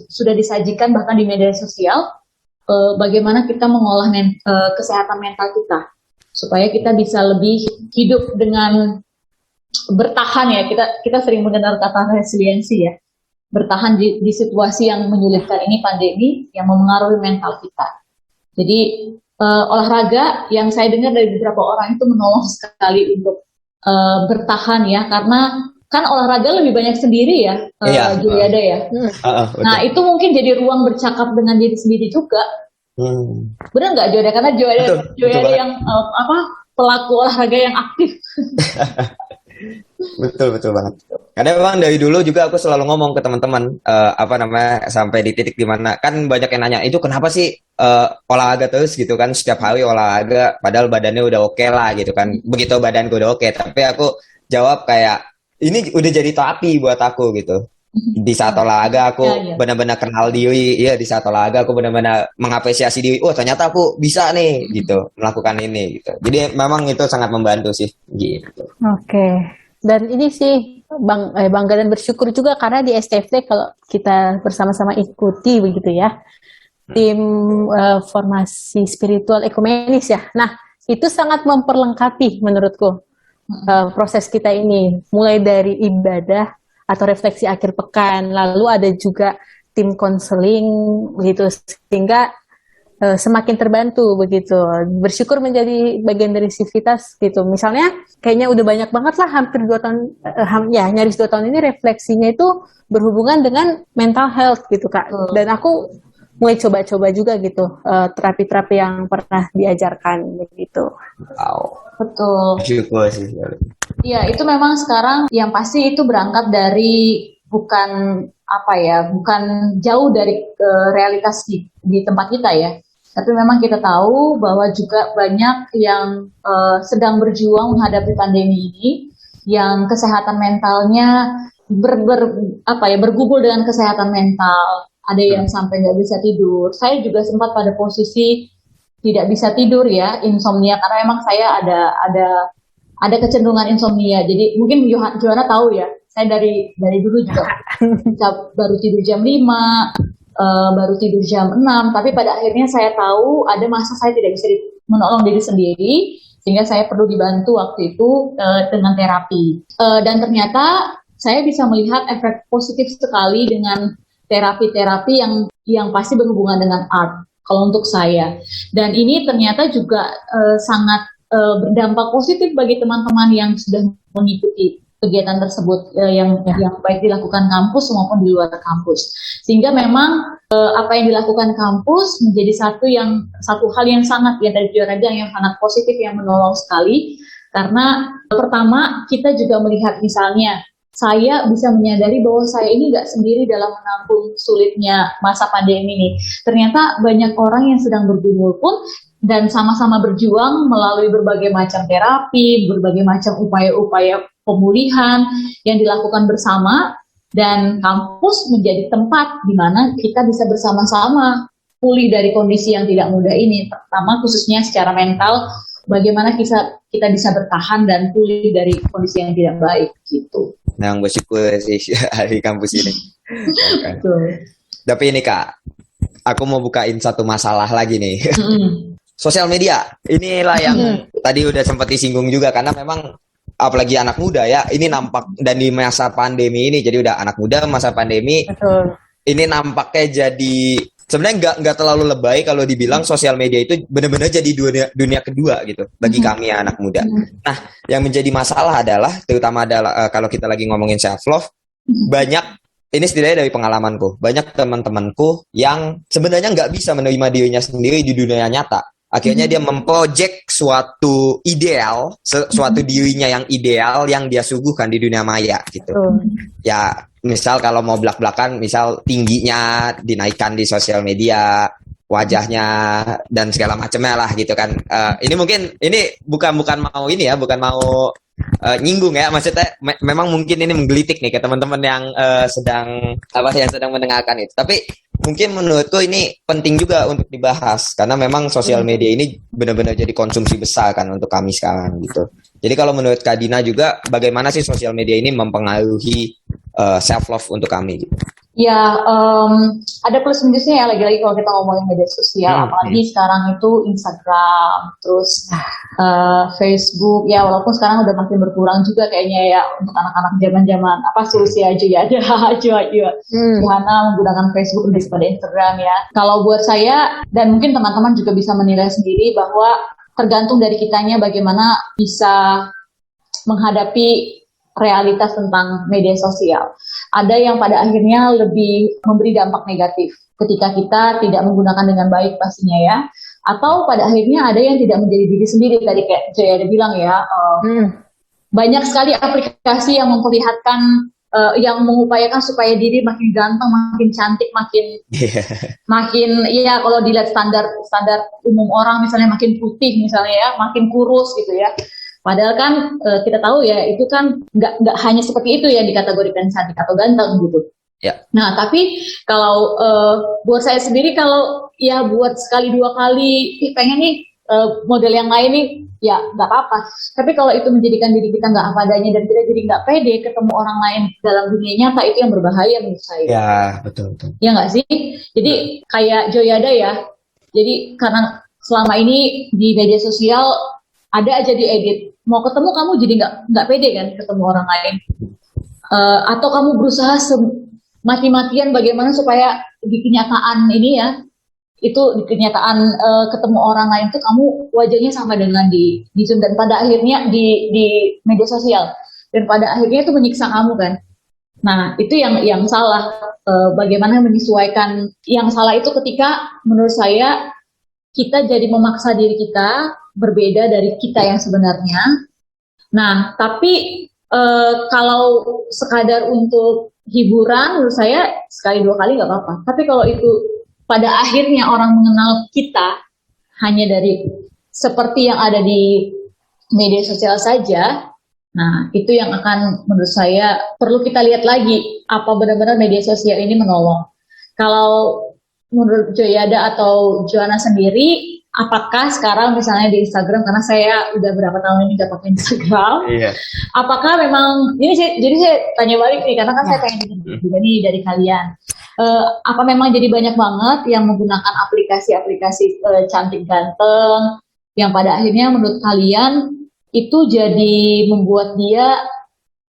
sudah disajikan bahkan di media sosial, bagaimana kita mengolah kesehatan mental kita supaya kita bisa lebih hidup dengan bertahan ya. Kita sering mendengar kata resiliensi ya, bertahan di situasi yang menyulitkan ini, pandemi yang memengaruhi mental kita. Jadi olahraga yang saya dengar dari beberapa orang itu menolong sekali untuk bertahan ya, karena kan olahraga lebih banyak sendiri ya, Juliada ya. Nah itu mungkin jadi ruang bercakap dengan diri sendiri juga. Benar nggak Juliada? Karena Juliada yang pelaku olahraga yang aktif. Betul banget. Karena memang dari dulu juga aku selalu ngomong ke teman-teman, sampai di titik dimana kan banyak yang nanya, itu kenapa sih olahraga terus gitu kan, setiap hari olahraga, padahal badannya udah oke lah gitu kan. Begitu badanku udah oke, tapi aku jawab kayak, ini udah jadi terapi buat aku gitu. Di saat olahraga aku benar-benar kenal diri, di saat olahraga aku benar-benar mengapresiasi diri. Ternyata aku bisa nih gitu melakukan ini gitu. Jadi memang itu sangat membantu sih gitu. Oke. Dan ini sih bangga dan bersyukur juga karena di STFT kalau kita bersama-sama ikuti begitu ya, tim formasi spiritual ekumenis ya. Nah itu sangat memperlengkapi menurutku proses kita ini, mulai dari ibadah atau refleksi akhir pekan, lalu ada juga tim konseling gitu, sehingga semakin terbantu begitu. Bersyukur menjadi bagian dari civitas gitu. Misalnya kayaknya udah banyak banget lah, hampir 2 tahun, nyaris 2 tahun ini refleksinya itu berhubungan dengan mental health gitu Kak. Dan aku mulai coba-coba juga gitu terapi-terapi yang pernah diajarkan begitu. Wow. Betul. Bersyukur sih. Iya, itu memang sekarang yang pasti itu berangkat dari bukan jauh dari realitas di tempat kita ya. Tapi memang kita tahu bahwa juga banyak yang sedang berjuang menghadapi pandemi ini, yang kesehatan mentalnya bergumul dengan kesehatan mental. Ada yang sampai nggak bisa tidur. Saya juga sempat pada posisi tidak bisa tidur ya, insomnia, karena emang saya ada kecenderungan insomnia. Jadi mungkin Joanna tahu ya, saya dari dulu juga baru tidur jam 5, baru tidur jam 6, tapi pada akhirnya saya tahu ada masa saya tidak bisa menolong diri sendiri, sehingga saya perlu dibantu waktu itu dengan terapi. Dan ternyata saya bisa melihat efek positif sekali dengan terapi-terapi yang pasti berhubungan dengan art, kalau untuk saya. Dan ini ternyata juga sangat berdampak positif bagi teman-teman yang sudah mengikuti kegiatan tersebut, yang baik dilakukan kampus maupun di luar kampus. Sehingga memang apa yang dilakukan kampus menjadi satu hal yang sangat, ya dari Joraga, yang sangat positif, yang menolong sekali. Karena pertama kita juga melihat, misalnya saya bisa menyadari bahwa saya ini nggak sendiri dalam menampung sulitnya masa pandemi ini. Ternyata banyak orang yang sedang bergumul pun dan sama-sama berjuang melalui berbagai macam terapi, berbagai macam upaya-upaya pemulihan yang dilakukan bersama, dan kampus menjadi tempat di mana kita bisa bersama-sama pulih dari kondisi yang tidak mudah ini. Pertama khususnya secara mental, bagaimana kita bisa bertahan dan pulih dari kondisi yang tidak baik gitu. Nah, bersyukur sih di kampus ini. Betul. Tapi ini Kak, aku mau bukain satu masalah lagi nih. Sosial media, inilah yang tadi udah sempat disinggung juga, karena memang apalagi anak muda ya, ini nampak, dan di masa pandemi ini, jadi udah anak muda masa pandemi. Betul. Ini nampaknya jadi sebenarnya nggak terlalu lebay kalau dibilang sosial media itu benar-benar jadi dunia kedua gitu bagi kami ya, anak muda. Nah, yang menjadi masalah adalah, terutama adalah kalau kita lagi ngomongin self love, banyak, ini setidaknya dari pengalamanku, banyak teman-temanku yang sebenarnya nggak bisa menerima dirinya sendiri di dunia nyata. Akhirnya dia memprojek suatu ideal, suatu dirinya yang ideal yang dia suguhkan di dunia maya gitu. Ya, misal kalau mau belak-belakan, misal tingginya dinaikkan di sosial media, wajahnya dan segala macamnya lah gitu kan. Ini mungkin ini bukan mau ini ya, bukan mau nyinggung ya, maksudnya memang mungkin ini menggelitik nih ke teman-teman yang sedang mendengarkan itu. Tapi mungkin menurutku ini penting juga untuk dibahas, karena memang sosial media ini benar-benar jadi konsumsi besar kan untuk kami sekarang gitu. Jadi kalau menurut Kak Dina juga, bagaimana sih sosial media ini mempengaruhi self love untuk kami gitu? Ya, ada plus minusnya ya, lagi-lagi kalau kita ngomongin media sosial, apalagi sekarang itu Instagram, terus Facebook, ya walaupun sekarang udah makin berkurang juga kayaknya ya untuk anak-anak zaman-zaman solusi aja ya, Johanna menggunakan Facebook lebih pada Instagram ya. Kalau buat saya, dan mungkin teman-teman juga bisa menilai sendiri, bahwa tergantung dari kitanya bagaimana bisa menghadapi realitas tentang media sosial. Ada yang pada akhirnya lebih memberi dampak negatif ketika kita tidak menggunakan dengan baik pastinya ya. Atau pada akhirnya ada yang tidak menjadi diri sendiri, tadi kayak Jaya ada bilang ya. Banyak sekali aplikasi yang memperlihatkan, yang mengupayakan supaya diri makin ganteng, makin cantik, makin ya kalau dilihat standar umum orang, misalnya makin putih misalnya ya, makin kurus gitu ya. Padahal kan kita tahu ya, itu kan nggak hanya seperti itu ya dikategorikan cantik atau ganteng gitu. Ya. Nah, tapi kalau buat saya sendiri, kalau ya buat sekali dua kali, pengen nih model yang lain nih, ya nggak apa-apa. Tapi kalau itu menjadikan diri kita nggak apa adanya dan kita jadi nggak pede ketemu orang lain dalam dunia nyata, itu yang berbahaya menurut saya. Ya, betul. Ya nggak sih? Jadi kayak Joyada ya. Jadi karena selama ini di media sosial ada aja diedit. Mau ketemu kamu jadi nggak pede kan ketemu orang lain. Atau kamu berusaha mati-matian bagaimana supaya di kenyataan ini ya, itu di kenyataan ketemu orang lain tuh kamu wajahnya sama dengan di Zoom, dan pada akhirnya di media sosial, dan pada akhirnya itu menyiksa kamu kan. Nah, itu yang salah. Bagaimana menyesuaikan. Yang salah itu ketika menurut saya kita jadi memaksa diri kita berbeda dari kita yang sebenarnya. Nah, tapi kalau sekadar untuk hiburan, menurut saya sekali dua kali nggak apa-apa. Tapi kalau itu pada akhirnya orang mengenal kita hanya dari seperti yang ada di media sosial saja, Nah, itu yang akan menurut saya perlu kita lihat lagi, apa benar-benar media sosial ini menolong. Kalau menurut Joyada atau Joanna sendiri, apakah sekarang misalnya di Instagram, karena saya udah berapa tahun ini udah pakai Instagram, Iya. apakah memang ini jadi saya tanya balik nih, karena kan saya pengen juga nih dari kalian. Apa memang jadi banyak banget yang menggunakan aplikasi-aplikasi cantik ganteng yang pada akhirnya menurut kalian itu jadi membuat dia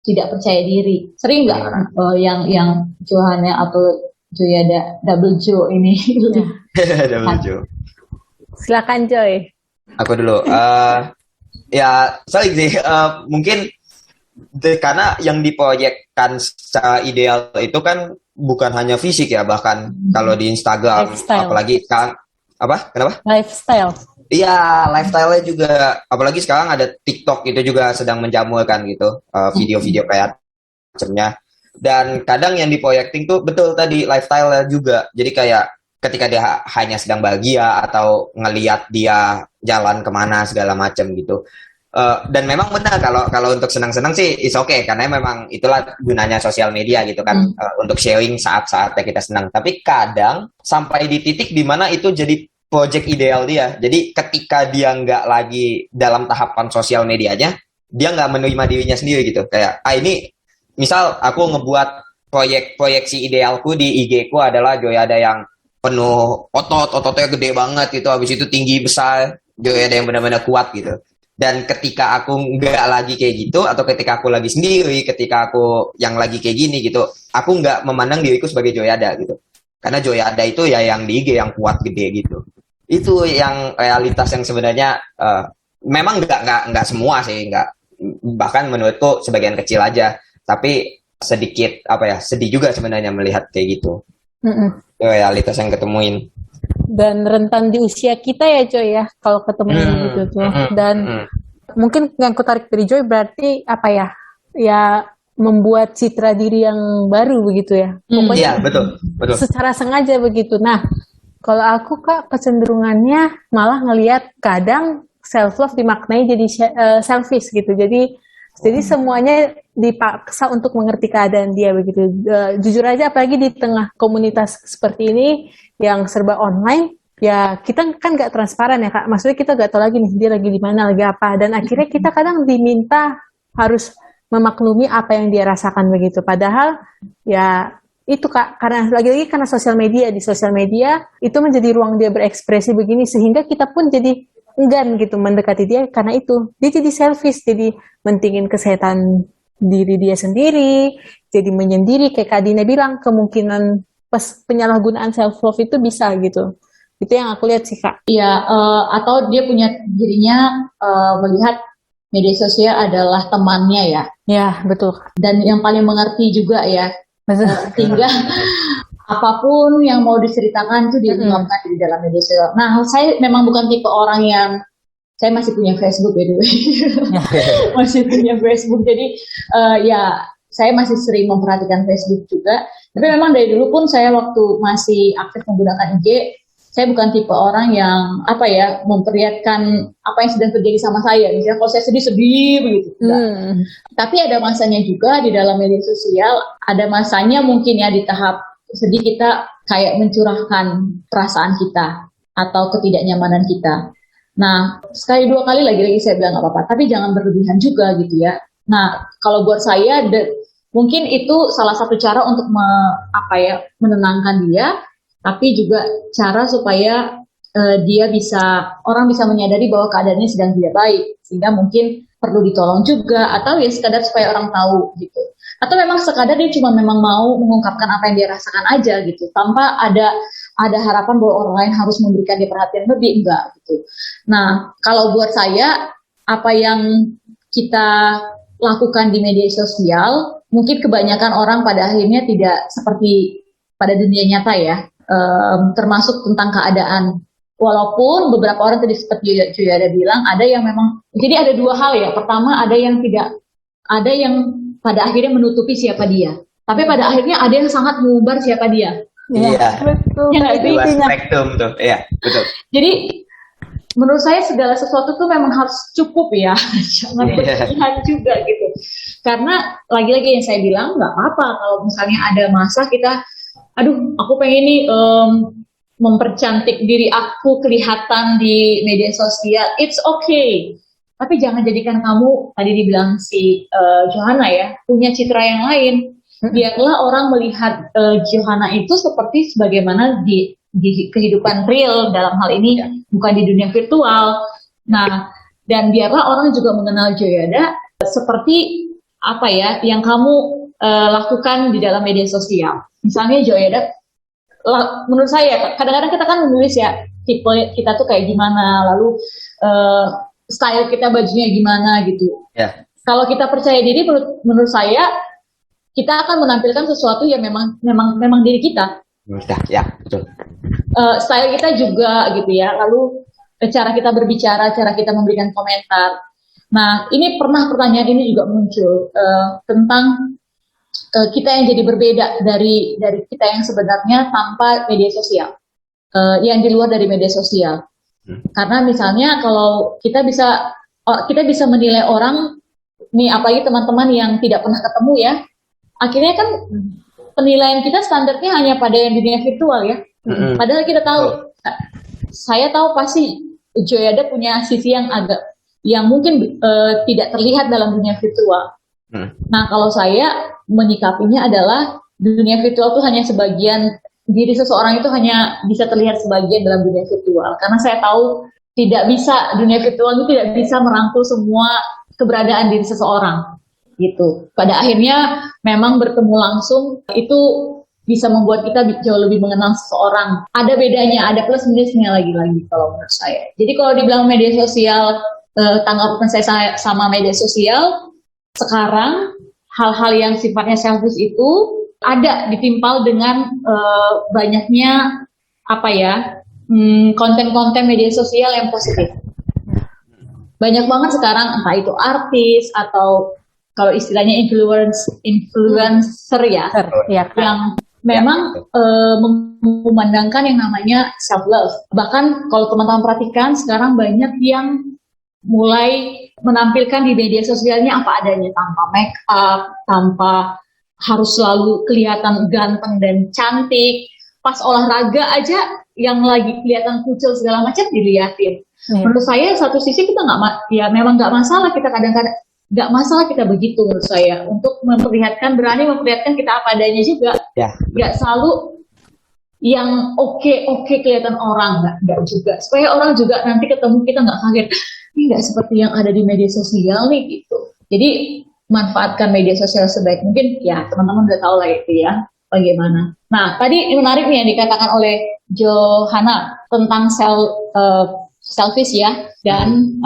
tidak percaya diri? Sering nggak yang Johanna atau Joyada Double Jo ini? Double Jo. Silakan Joy. Aku dulu. Ya sering sih. Mungkin karena yang diproyekkan secara ideal itu kan bukan hanya fisik ya, bahkan kalau di Instagram, Lifestyle. apalagi sekarang apa? Kenapa? Lifestyle. Iya, lifestyle-nya juga, apalagi sekarang ada TikTok itu juga sedang menjamurkan gitu, video-video kayak macamnya. Dan kadang yang diproyekting tuh betul tadi lifestyle-nya juga. Jadi kayak ketika dia hanya sedang bahagia atau ngelihat dia jalan kemana segala macam gitu. Dan memang benar kalau untuk senang-senang sih is okay, karena memang itulah gunanya sosial media gitu kan, untuk sharing saat-saatnya kita senang. Tapi kadang sampai di titik di mana itu jadi project ideal dia. Jadi ketika dia nggak lagi dalam tahapan sosial medianya, dia nggak menerima dirinya sendiri gitu. Kayak, ini misal aku ngebuat proyeksi idealku di IG ku adalah Joyada yang penuh ototnya gede banget gitu, habis itu tinggi besar, Joyada yang benar-benar kuat gitu. Dan ketika aku nggak lagi kayak gitu, atau ketika aku lagi sendiri, ketika aku yang lagi kayak gini gitu, aku nggak memandang diriku sebagai Joyada gitu. Karena Joyada itu ya yang di IG yang kuat gede gitu. Itu yang realitas yang sebenarnya memang nggak semua sih, bahkan menurutku sebagian kecil aja, tapi sedikit sedih juga sebenarnya melihat kayak gitu. Itu realitas yang ketemuin. Dan rentan di usia kita ya Joy ya, kalau ketemu gitu tuh. Dan mungkin yang aku tarik dari Joy berarti ya membuat citra diri yang baru begitu ya. Pokoknya iya, betul. Secara sengaja begitu. Nah, kalau aku Kak kecenderungannya malah ngelihat kadang self love dimaknai jadi selfish gitu. Jadi semuanya dipaksa untuk mengerti keadaan dia begitu. Jujur aja apalagi di tengah komunitas seperti ini yang serba online, ya kita kan nggak transparan ya Kak. Maksudnya kita nggak tahu lagi nih dia lagi di mana, lagi apa. Dan akhirnya kita kadang diminta harus memaklumi apa yang dia rasakan begitu. Padahal ya itu Kak, karena lagi-lagi karena di sosial media itu menjadi ruang dia berekspresi begini, sehingga kita pun jadi enggan gitu mendekati dia karena itu. Dia jadi selfish, jadi mentingin kesehatan diri dia sendiri, jadi menyendiri kayak Kak Dina bilang, kemungkinan penyalahgunaan self love itu bisa gitu. Itu yang aku lihat sih Kak. Iya, atau dia punya dirinya melihat media sosial adalah temannya ya. Ya, betul. Dan yang paling mengerti juga ya. Sehingga apapun yang mau diceritakan itu diungkapkan di dalam media sosial. Nah, saya memang bukan tipe orang yang, saya masih punya Facebook by the way. Masih punya Facebook. Jadi ya saya masih sering memperhatikan Facebook juga. Tapi memang dari dulu pun saya waktu masih aktif menggunakan IG, saya bukan tipe orang yang memperlihatkan apa yang sedang terjadi sama saya. Misalnya kalau saya sedih begitu. Tapi ada masanya juga di dalam media sosial, ada masanya mungkin ya di tahap sedih kita kayak mencurahkan perasaan kita atau ketidaknyamanan kita. Nah, sekali dua kali lagi saya bilang nggak apa-apa, tapi jangan berlebihan juga gitu ya. Nah, kalau buat saya mungkin itu salah satu cara untuk menenangkan dia, tapi juga cara supaya orang bisa menyadari bahwa keadaannya sedang tidak baik, sehingga mungkin perlu ditolong juga, atau ya sekadar supaya orang tahu gitu. Atau memang sekadar dia cuma memang mau mengungkapkan apa yang dia rasakan aja gitu, tanpa ada harapan bahwa orang lain harus memberikan dia perhatian lebih, enggak gitu. Nah, kalau buat saya, apa yang kita lakukan di media sosial, mungkin kebanyakan orang pada akhirnya tidak seperti pada dunia nyata ya, termasuk tentang keadaan. Walaupun beberapa orang tadi seperti Joyada bilang, ada yang memang, jadi ada dua hal ya. Pertama, ada yang pada akhirnya menutupi siapa dia. Tapi pada akhirnya ada yang sangat mengumbar siapa dia. Iya. Betul. Ya, Dua spektrum tuh. Iya, betul. Jadi menurut saya segala sesuatu tuh memang harus cukup ya, jangan berlebihan juga gitu. Karena lagi-lagi yang saya bilang nggak apa-apa kalau misalnya ada masa kita, aduh aku pengen nih mempercantik diri aku kelihatan di media sosial, it's okay. Tapi jangan jadikan kamu, tadi dibilang si Johanna ya, punya citra yang lain. Biarlah orang melihat Johanna itu seperti sebagaimana di kehidupan real, dalam hal ini bukan di dunia virtual. Nah, dan biarlah orang juga mengenal Joyada seperti apa ya yang kamu lakukan di dalam media sosial. Misalnya Joyada, menurut saya kadang-kadang kita kan menulis ya tipe kita tuh kayak gimana, lalu style kita bajunya gimana gitu. Kalau kita percaya diri, menurut saya kita akan menampilkan sesuatu yang memang diri kita. Ya, betul. Style kita juga gitu ya, lalu cara kita berbicara, cara kita memberikan komentar. Nah, ini pertanyaan ini juga muncul tentang kita yang jadi berbeda dari kita yang sebenarnya tanpa media sosial, yang di luar dari media sosial. Karena misalnya kalau kita bisa menilai orang nih, apalagi teman-teman yang tidak pernah ketemu ya, akhirnya kan penilaian kita standarnya hanya pada yang dunia virtual ya. Padahal kita tahu, saya tahu pasti Joyada punya sisi yang mungkin tidak terlihat dalam dunia virtual. Nah, kalau saya menyikapinya adalah dunia virtual itu hanya sebagian, diri seseorang itu hanya bisa terlihat sebagian dalam dunia virtual. Karena saya tahu dunia virtual itu tidak bisa merangkul semua keberadaan diri seseorang. Gitu. Pada akhirnya memang bertemu langsung itu bisa membuat kita jauh lebih mengenal seseorang. Ada bedanya, ada plus minusnya lagi-lagi kalau menurut saya. Jadi kalau dibilang media sosial, tanggapan saya sama media sosial, sekarang hal-hal yang sifatnya selfish itu ada ditimpal dengan banyaknya konten-konten media sosial yang positif. Banyak banget sekarang, entah itu artis atau kalau istilahnya influencer ya, yang memang memandangkan yang namanya self love. Bahkan kalau teman-teman perhatikan sekarang banyak yang mulai menampilkan di media sosialnya apa adanya, tanpa make up, tanpa harus selalu kelihatan ganteng dan cantik. Pas olahraga aja yang lagi kelihatan kucil segala macam dilihatin. Menurut saya satu sisi kita memang nggak masalah, kita kadang-kadang nggak masalah kita begitu menurut saya, untuk berani memperlihatkan kita apa adanya juga. Nggak selalu yang oke kelihatan orang, nggak juga, supaya orang juga nanti ketemu kita nggak kaget, ini nggak seperti yang ada di media sosial nih gitu. Jadi manfaatkan media sosial sebaik mungkin ya, teman-teman udah tahu lah itu ya bagaimana. Nah, tadi menarik nih yang dikatakan oleh Johanna tentang selfish ya dan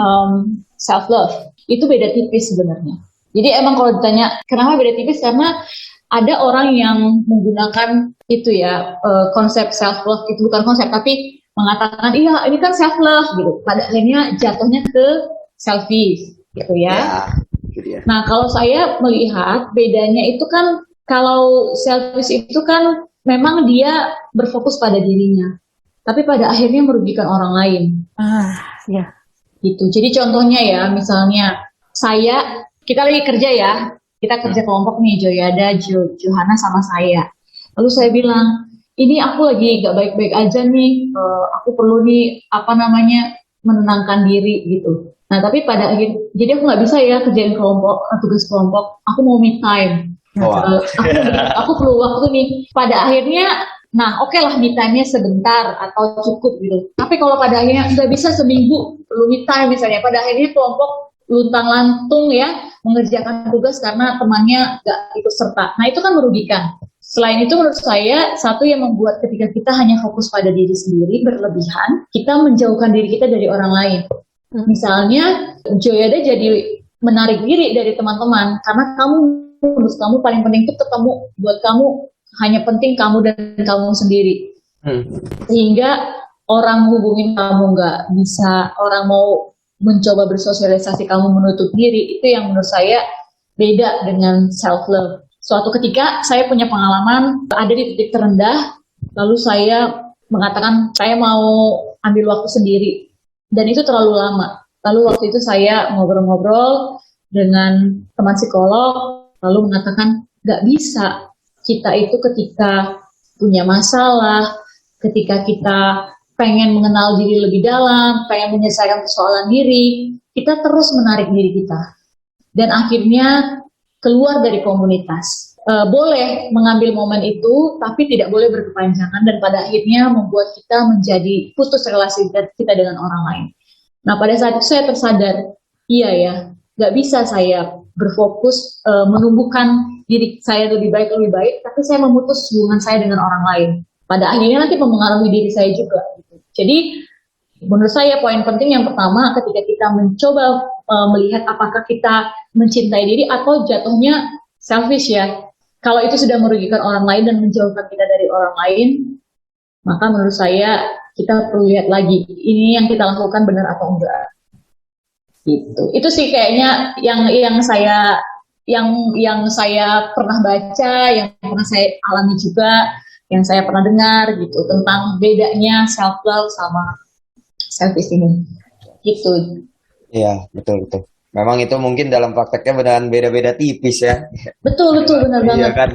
self love. Itu beda tipis sebenarnya. Jadi emang kalau ditanya kenapa beda tipis, karena ada orang yang menggunakan itu ya, konsep self love itu bukan konsep, tapi mengatakan iya ini kan self love gitu. Pada akhirnya jatuhnya ke selfish gitu ya. Nah, kalau saya melihat bedanya itu kan, kalau selfish itu kan memang dia berfokus pada dirinya, tapi pada akhirnya merugikan orang lain. Gitu. Jadi contohnya ya, misalnya kita lagi kerja ya, kita kerja kelompok nih, Joyada, Johanna sama saya. Lalu saya bilang, ini aku lagi gak baik-baik aja nih, aku perlu nih menenangkan diri gitu. Nah, tapi pada akhirnya, jadi aku nggak bisa ya kerjain tugas kelompok, aku mau me time. Aku perlu waktu nih. Pada akhirnya, oke lah me time-nya sebentar atau cukup gitu. Tapi kalau pada akhirnya nggak bisa seminggu perlu me time misalnya, pada akhirnya kelompok luntang-lantung ya mengerjakan tugas karena temannya nggak ikut serta. Nah, itu kan merugikan. Selain itu menurut saya, satu yang membuat ketika kita hanya fokus pada diri sendiri berlebihan, kita menjauhkan diri kita dari orang lain. Misalnya Joyada jadi menarik diri dari teman-teman karena menurut kamu paling penting itu ketemu, buat kamu hanya penting kamu dan kamu sendiri. Sehingga orang hubungin kamu nggak bisa, orang mau mencoba bersosialisasi kamu menutup diri. Itu yang menurut saya beda dengan self love. Suatu ketika saya punya pengalaman ada di titik terendah, lalu saya mengatakan saya mau ambil waktu sendiri. dan itu terlalu lama. Lalu waktu itu saya ngobrol-ngobrol dengan teman psikolog, lalu mengatakan nggak bisa kita itu ketika punya masalah, ketika kita pengen mengenal diri lebih dalam, pengen menyelesaikan persoalan diri, kita terus menarik diri kita. Dan akhirnya keluar dari komunitas. Boleh mengambil momen itu, tapi tidak boleh berkepanjangan dan pada akhirnya membuat kita menjadi putus relasi kita dengan orang lain. Nah pada saat itu saya tersadar, iya ya, nggak bisa saya berfokus menumbuhkan diri saya lebih baik, tapi saya memutus hubungan saya dengan orang lain. Pada akhirnya nanti mempengaruhi diri saya juga. Jadi menurut saya poin penting yang pertama ketika kita mencoba melihat apakah kita mencintai diri atau jatuhnya selfish ya. Kalau itu sudah merugikan orang lain dan menjauhkan kita dari orang lain, maka menurut saya kita perlu lihat lagi ini yang kita lakukan benar atau enggak. Gitu. Itu sih kayaknya yang saya pernah baca, yang pernah saya alami juga, yang saya pernah dengar gitu tentang bedanya self love sama selfish ini. Gitu. Iya, betul. Memang itu mungkin dalam prakteknya beneran beda-beda tipis ya. Betul benar banget. Iya kan,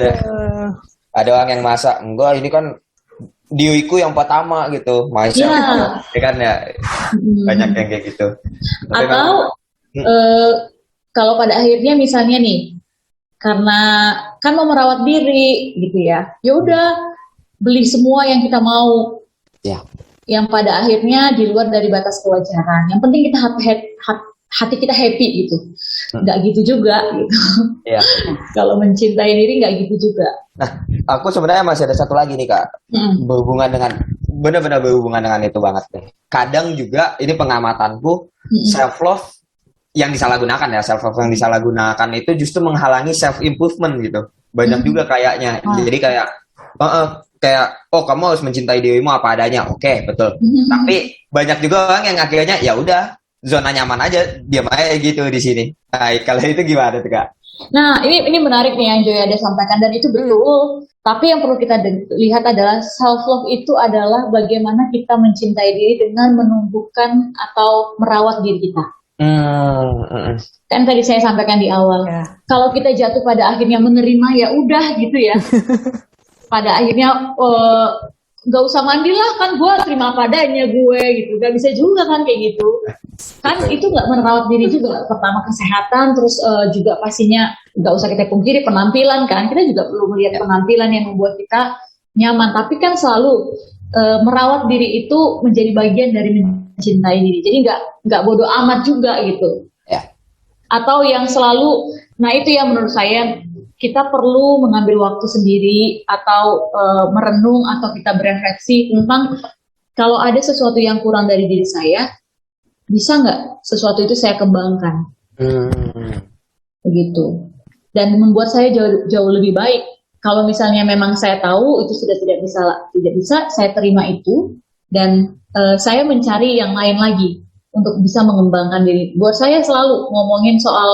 ada orang yang masa enggak ini kan diriku yang pertama gitu, Iya. ya kan ya. Banyak yang kayak gitu. Tapi Atau kalau pada akhirnya misalnya nih, karena kan mau merawat diri gitu ya, ya udah beli semua yang kita mau. Ya. Yang pada akhirnya di luar dari batas kewajaran. Yang penting kita hati kita happy gitu. Nggak gitu juga gitu. Iya. Kalau mencintai diri nggak gitu juga. Nah, aku sebenarnya masih ada satu lagi nih Kak. Berhubungan dengan benar-benar berhubungan dengan itu banget deh. Kadang juga ini pengamatanku self love yang disalahgunakan ya, self love yang disalahgunakan itu justru menghalangi self improvement gitu. Banyak juga kayaknya. Jadi kayak oh kamu harus mencintai dirimu apa adanya. Oke, betul. Tapi banyak juga orang yang akhirnya ya udah zona nyaman aja, diam aja gitu di sini. Nah, kalau itu gimana tuh Kak? Nah, ini menarik nih yang Joy ada sampaikan dan itu betul. Tapi yang perlu kita lihat adalah self love itu adalah bagaimana kita mencintai diri dengan menumbuhkan atau merawat diri kita. Kan tadi saya sampaikan di awal. Kalau kita jatuh pada akhirnya menerima ya udah gitu ya. Pada akhirnya nggak usah mandi lah kan gue terima padanya gue gitu, nggak bisa juga kan kayak gitu kan. Itu nggak merawat diri juga. Pertama kesehatan, terus juga pastinya nggak usah kita pungkiri penampilan kan, kita juga perlu melihat penampilan yang membuat kita nyaman. Tapi kan selalu merawat diri itu menjadi bagian dari mencintai diri, jadi nggak bodoh amat juga gitu ya. Atau yang selalu, nah itu yang menurut saya kita perlu mengambil waktu sendiri atau merenung atau kita berefleksi tentang kalau ada sesuatu yang kurang dari diri saya, bisa nggak sesuatu itu saya kembangkan, begitu, dan membuat saya jauh lebih baik. Kalau misalnya memang saya tahu itu sudah tidak bisa, saya terima itu dan saya mencari yang lain lagi untuk bisa mengembangkan diri. Buat saya selalu ngomongin soal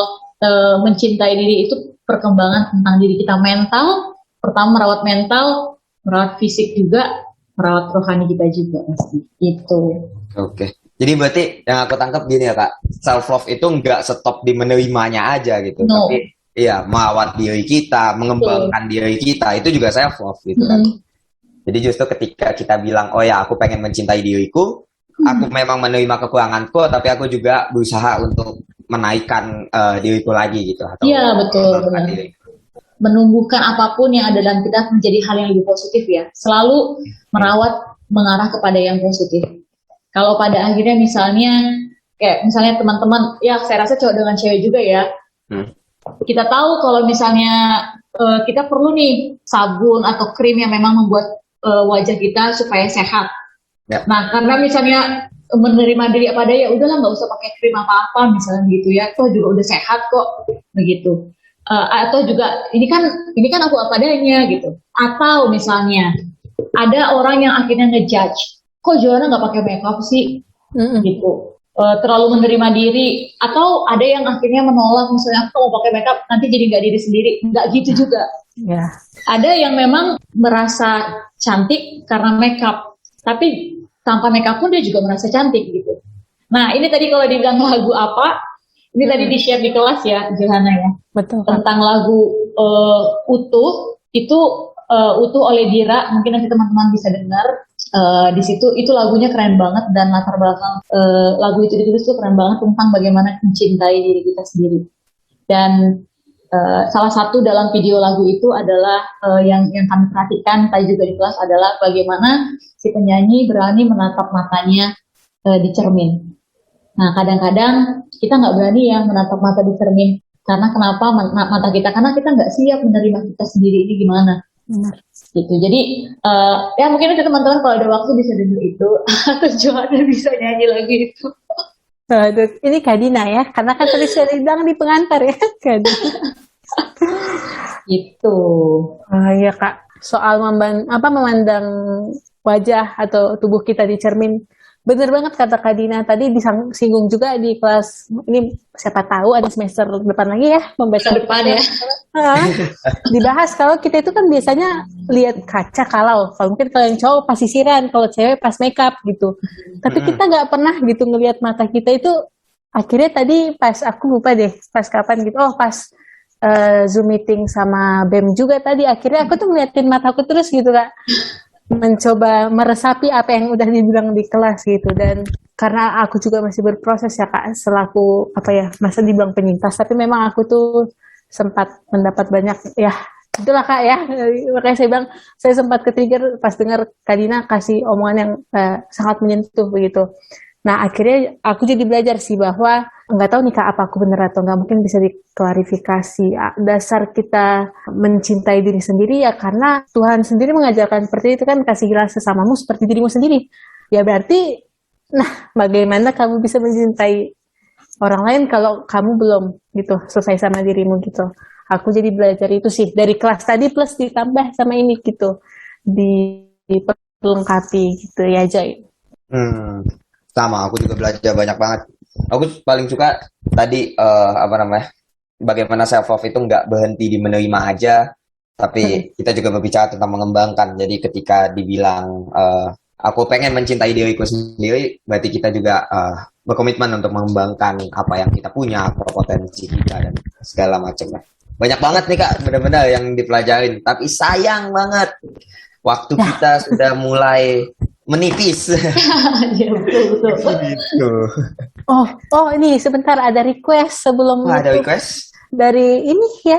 mencintai diri itu perkembangan tentang diri kita mental, pertama merawat mental, merawat fisik juga, merawat rohani kita juga pasti. Itu. Oke. Jadi berarti yang aku tangkap gini ya Kak, self love itu nggak stop di menerimanya aja gitu, tapi iya merawat diri kita, mengembangkan diri kita, itu juga self love gitu kan. Jadi justru ketika kita bilang oh ya aku pengen mencintai diriku, aku memang menerima kekuranganku, tapi aku juga berusaha untuk menaikkan diriku lagi gitu. Iya betul, benar. Menumbuhkan apapun yang ada dalam kita menjadi hal yang lebih positif ya. Selalu merawat mengarah kepada yang positif. Kalau pada akhirnya misalnya teman-teman, ya saya rasa cowok dengan cewek juga ya. Kita tahu kalau misalnya kita perlu nih sabun atau krim yang memang membuat wajah kita supaya sehat. Ya. Nah karena misalnya menerima diri apa adanya, udahlah nggak usah pakai krim apa-apa misalnya gitu ya, toh juga udah sehat kok begitu. Atau juga ini kan aku apa adanya gitu. Atau misalnya ada orang yang akhirnya ngejudge, kok Joanna nggak pakai makeup sih, gitu. Terlalu menerima diri. Atau ada yang akhirnya menolak, misalnya aku mau pakai makeup nanti jadi nggak diri sendiri, nggak gitu juga. Yeah. Ada yang memang merasa cantik karena makeup, tapi tanpa makeup pun dia juga merasa cantik gitu. Nah, ini tadi kalau dibilang lagu apa, ini tadi di-share di kelas ya, Johanna ya. Betul, Kak. Tentang lagu Utuh, itu Utuh oleh Dira, mungkin nanti teman-teman bisa dengar. Di situ itu lagunya keren banget dan latar belakang lagu itu ditulis tuh keren banget tentang bagaimana mencintai diri kita sendiri. Dan salah satu dalam video lagu itu adalah yang kami perhatikan tadi juga di kelas adalah bagaimana si penyanyi berani menatap matanya di cermin. Nah, kadang-kadang kita nggak berani ya menatap mata di cermin. Karena kenapa mata kita? Karena kita nggak siap menerima kita sendiri ini gimana. Benar. Gitu. Jadi ya mungkin nanti teman-teman kalau ada waktu bisa denger itu atau Johanna bisa nyanyi lagi itu. Aduh, ini Kak Dina ya, karena kan tadi sudah dibilang di pengantar ya, Kak Dina. Gitu. Iya Kak, soal memandang wajah atau tubuh kita di cermin. Bener banget kata Kak Dina tadi disinggung juga di kelas ini, siapa tahu ada semester depan lagi ya membaca Depan ya. dibahas kalau kita itu kan biasanya lihat kaca kalau mungkin kalau yang cowok pas sisiran, kalau cewek pas makeup gitu. Tapi kita nggak pernah gitu ngelihat mata kita itu. Akhirnya tadi pas aku lupa deh pas kapan gitu. Oh pas Zoom meeting sama BEM juga tadi. Akhirnya aku tuh ngeliatin mataku terus gitu Kak. Mencoba meresapi apa yang udah dibilang di kelas gitu. Dan karena aku juga masih berproses ya Kak selaku apa ya masa dibilang penyintas. Tapi memang aku tuh sempat mendapat banyak ya itulah Kak ya. Makanya saya bilang saya sempat ketrigger pas dengar Kak Dina kasih omongan yang sangat menyentuh begitu. Nah akhirnya aku jadi belajar sih bahwa nggak tahu nih Kak apa aku bener atau nggak, mungkin bisa diklarifikasi. Dasar kita mencintai diri sendiri ya karena Tuhan sendiri mengajarkan seperti itu kan, kasihilah sesamamu seperti dirimu sendiri. Ya berarti nah bagaimana kamu bisa mencintai orang lain kalau kamu belum gitu selesai sama dirimu gitu. Aku jadi belajar itu sih dari kelas tadi plus ditambah sama ini gitu, diperlengkapi gitu ya Joy. Sama, aku juga belajar banyak banget. Aku paling suka tadi apa namanya? Bagaimana self love itu nggak berhenti di menerima aja, tapi kita juga berbicara tentang mengembangkan. Jadi ketika dibilang aku pengen mencintai diriku sendiri, berarti kita juga berkomitmen untuk mengembangkan apa yang kita punya, potensi kita dan segala macamnya. Banyak banget nih Kak, benar-benar yang dipelajarin. Tapi sayang banget waktu kita sudah mulai menipis. Ya, betul. Gitu. Oh ini sebentar ada request sebelum Ada itu. request? Dari ini ya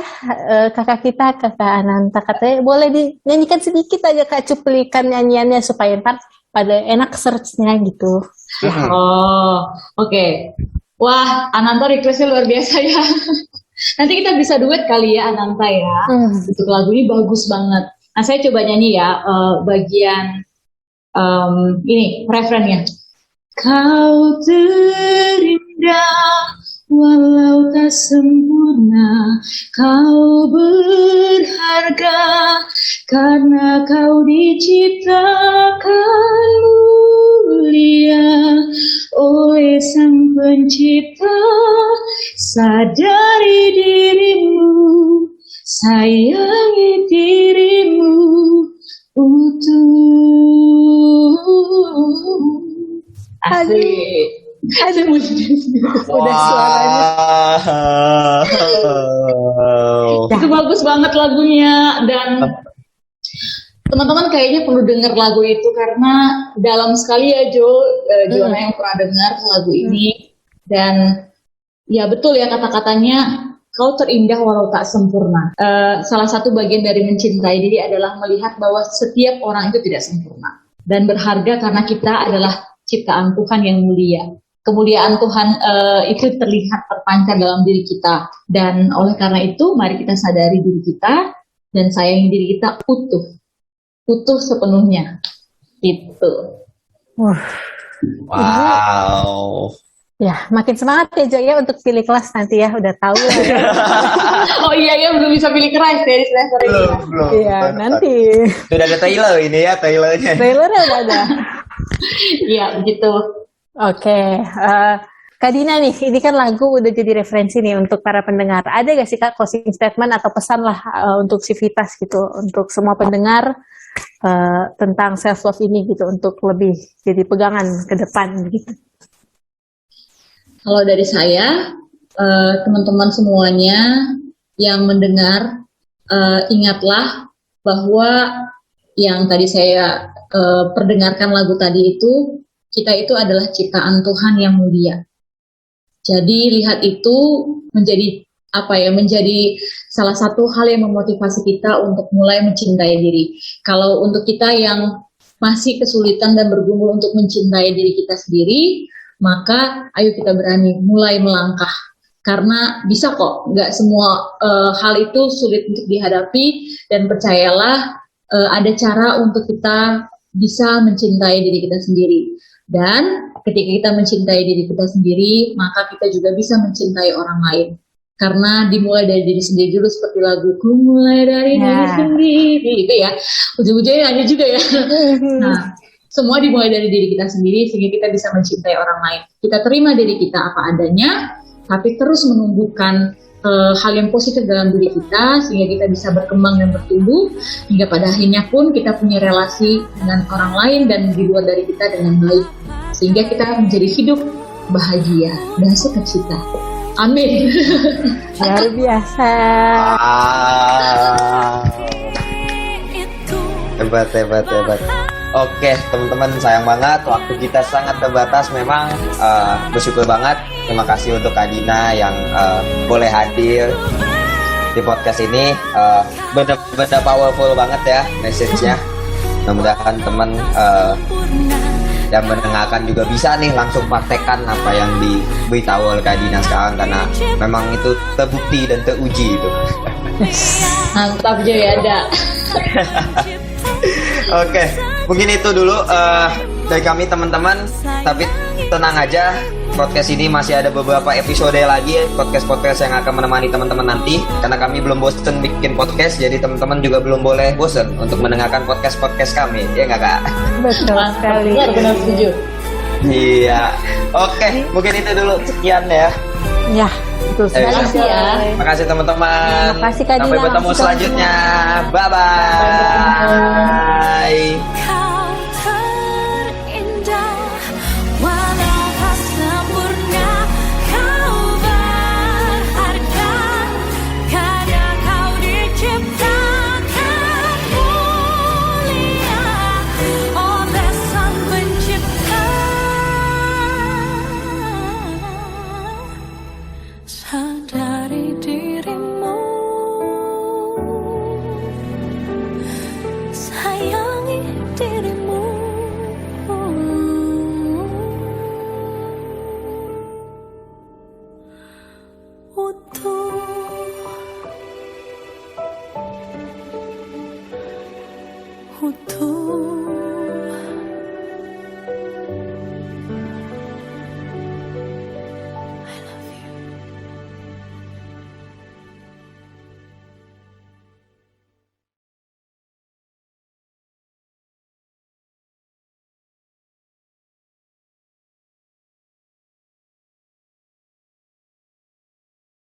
kakak kita kakak Ananta katanya boleh dinyanyikan sedikit aja Kak cuplikan nyanyiannya supaya ntar pada enak searchnya gitu. Oh, oke. Wah, Ananta requestnya luar biasa ya. Nanti kita bisa duet kali ya Ananta ya. Untuk lagu ini bagus banget. Nah saya coba nyanyi ya bagian ini refrennya. Kau terindah walau tak sempurna, kau berharga karena kau diciptakan mulia oleh Sang Pencipta. Sadari dirimu, sayangi dirimu utuh. Asik. Aduh, udah suaranya. Itu bagus banget lagunya dan teman-teman kayaknya perlu dengar lagu itu karena dalam sekali ya Joanna yang pernah dengar lagu ini. Dan ya betul ya kata-katanya, kau terindah walau tak sempurna. Salah satu bagian dari mencintai diri adalah melihat bahwa setiap orang itu tidak sempurna dan berharga karena kita adalah ciptaan Tuhan yang mulia. Kemuliaan Tuhan itu terlihat terpancar dalam diri kita. Dan oleh karena itu, mari kita sadari diri kita dan sayangi diri kita utuh sepenuhnya. Itu. Wow. Ya, makin semangat ya Joy ya untuk pilih kelas nanti ya, udah tahu ya. Oh iya belum bisa pilih kelas ya di semester ini. Belum. Iya, nanti. Sudah ada trailer ini ya, trailernya. Trailernya udah ada. Iya, begitu. Oke, Kak Dina nih, ini kan lagu udah jadi referensi nih untuk para pendengar. Ada gak sih Kak closing statement atau pesan lah untuk Civitas gitu, untuk semua pendengar tentang self love ini gitu, untuk lebih jadi pegangan ke depan gitu? Kalau dari saya, teman-teman semuanya yang mendengar, ingatlah bahwa yang tadi saya perdengarkan lagu tadi itu, kita itu adalah ciptaan Tuhan yang mulia. Jadi lihat itu menjadi menjadi salah satu hal yang memotivasi kita untuk mulai mencintai diri. Kalau untuk kita yang masih kesulitan dan bergumul untuk mencintai diri kita sendiri, maka ayo kita berani mulai melangkah. Karena bisa kok, nggak semua hal itu sulit untuk dihadapi, dan percayalah ada cara untuk kita bisa mencintai diri kita sendiri. Dan ketika kita mencintai diri kita sendiri, maka kita juga bisa mencintai orang lain. Karena dimulai dari diri sendiri dulu, seperti laguku mulai dari diri sendiri, itu ya. Ujung-ujungnya ada juga ya. Nah, semua dimulai dari diri kita sendiri sehingga kita bisa mencintai orang lain. Kita terima diri kita apa adanya, tapi terus menumbuhkan hal yang positif dalam diri kita sehingga kita bisa berkembang dan bertumbuh hingga pada akhirnya pun kita punya relasi dengan orang lain dan di luar dari kita dengan baik sehingga kita menjadi hidup bahagia dan sukacita. Amin. Luar biasa. Hebat. Oke, teman-teman, sayang banget waktu kita sangat terbatas. Memang bersyukur banget. Terima kasih untuk Kak Dina yang boleh hadir di podcast ini. Benar-benar powerful banget ya message-nya. Mudah-mudahan teman yang mendengarkan juga bisa nih langsung praktekkan apa yang diberitahu oleh Kak Dina sekarang, karena memang itu terbukti dan teruji itu. Mantap Joyada. Oke, mungkin itu dulu dari kami teman-teman. Tapi tenang aja, podcast ini masih ada beberapa episode lagi, podcast-podcast yang akan menemani teman-teman nanti. Karena kami belum bosen bikin podcast, jadi teman-teman juga belum boleh bosen untuk mendengarkan podcast-podcast kami. Ya nggak, Kak? Betul sekali. Benar setuju. Iya. Oke, mungkin itu dulu. Sekian ya. Ya, betul sekali. Makasih ya. Makasih teman-teman. Makasih, Kak Sampai Dina. bertemu Langsung selanjutnya. Sampai Bye-bye. Kau terindah, walau tak sempurna, kau berharga, karena kau diciptakan mulia oleh Sang Pencipta. Sadari dirimu, sayangi dirimu. Utuh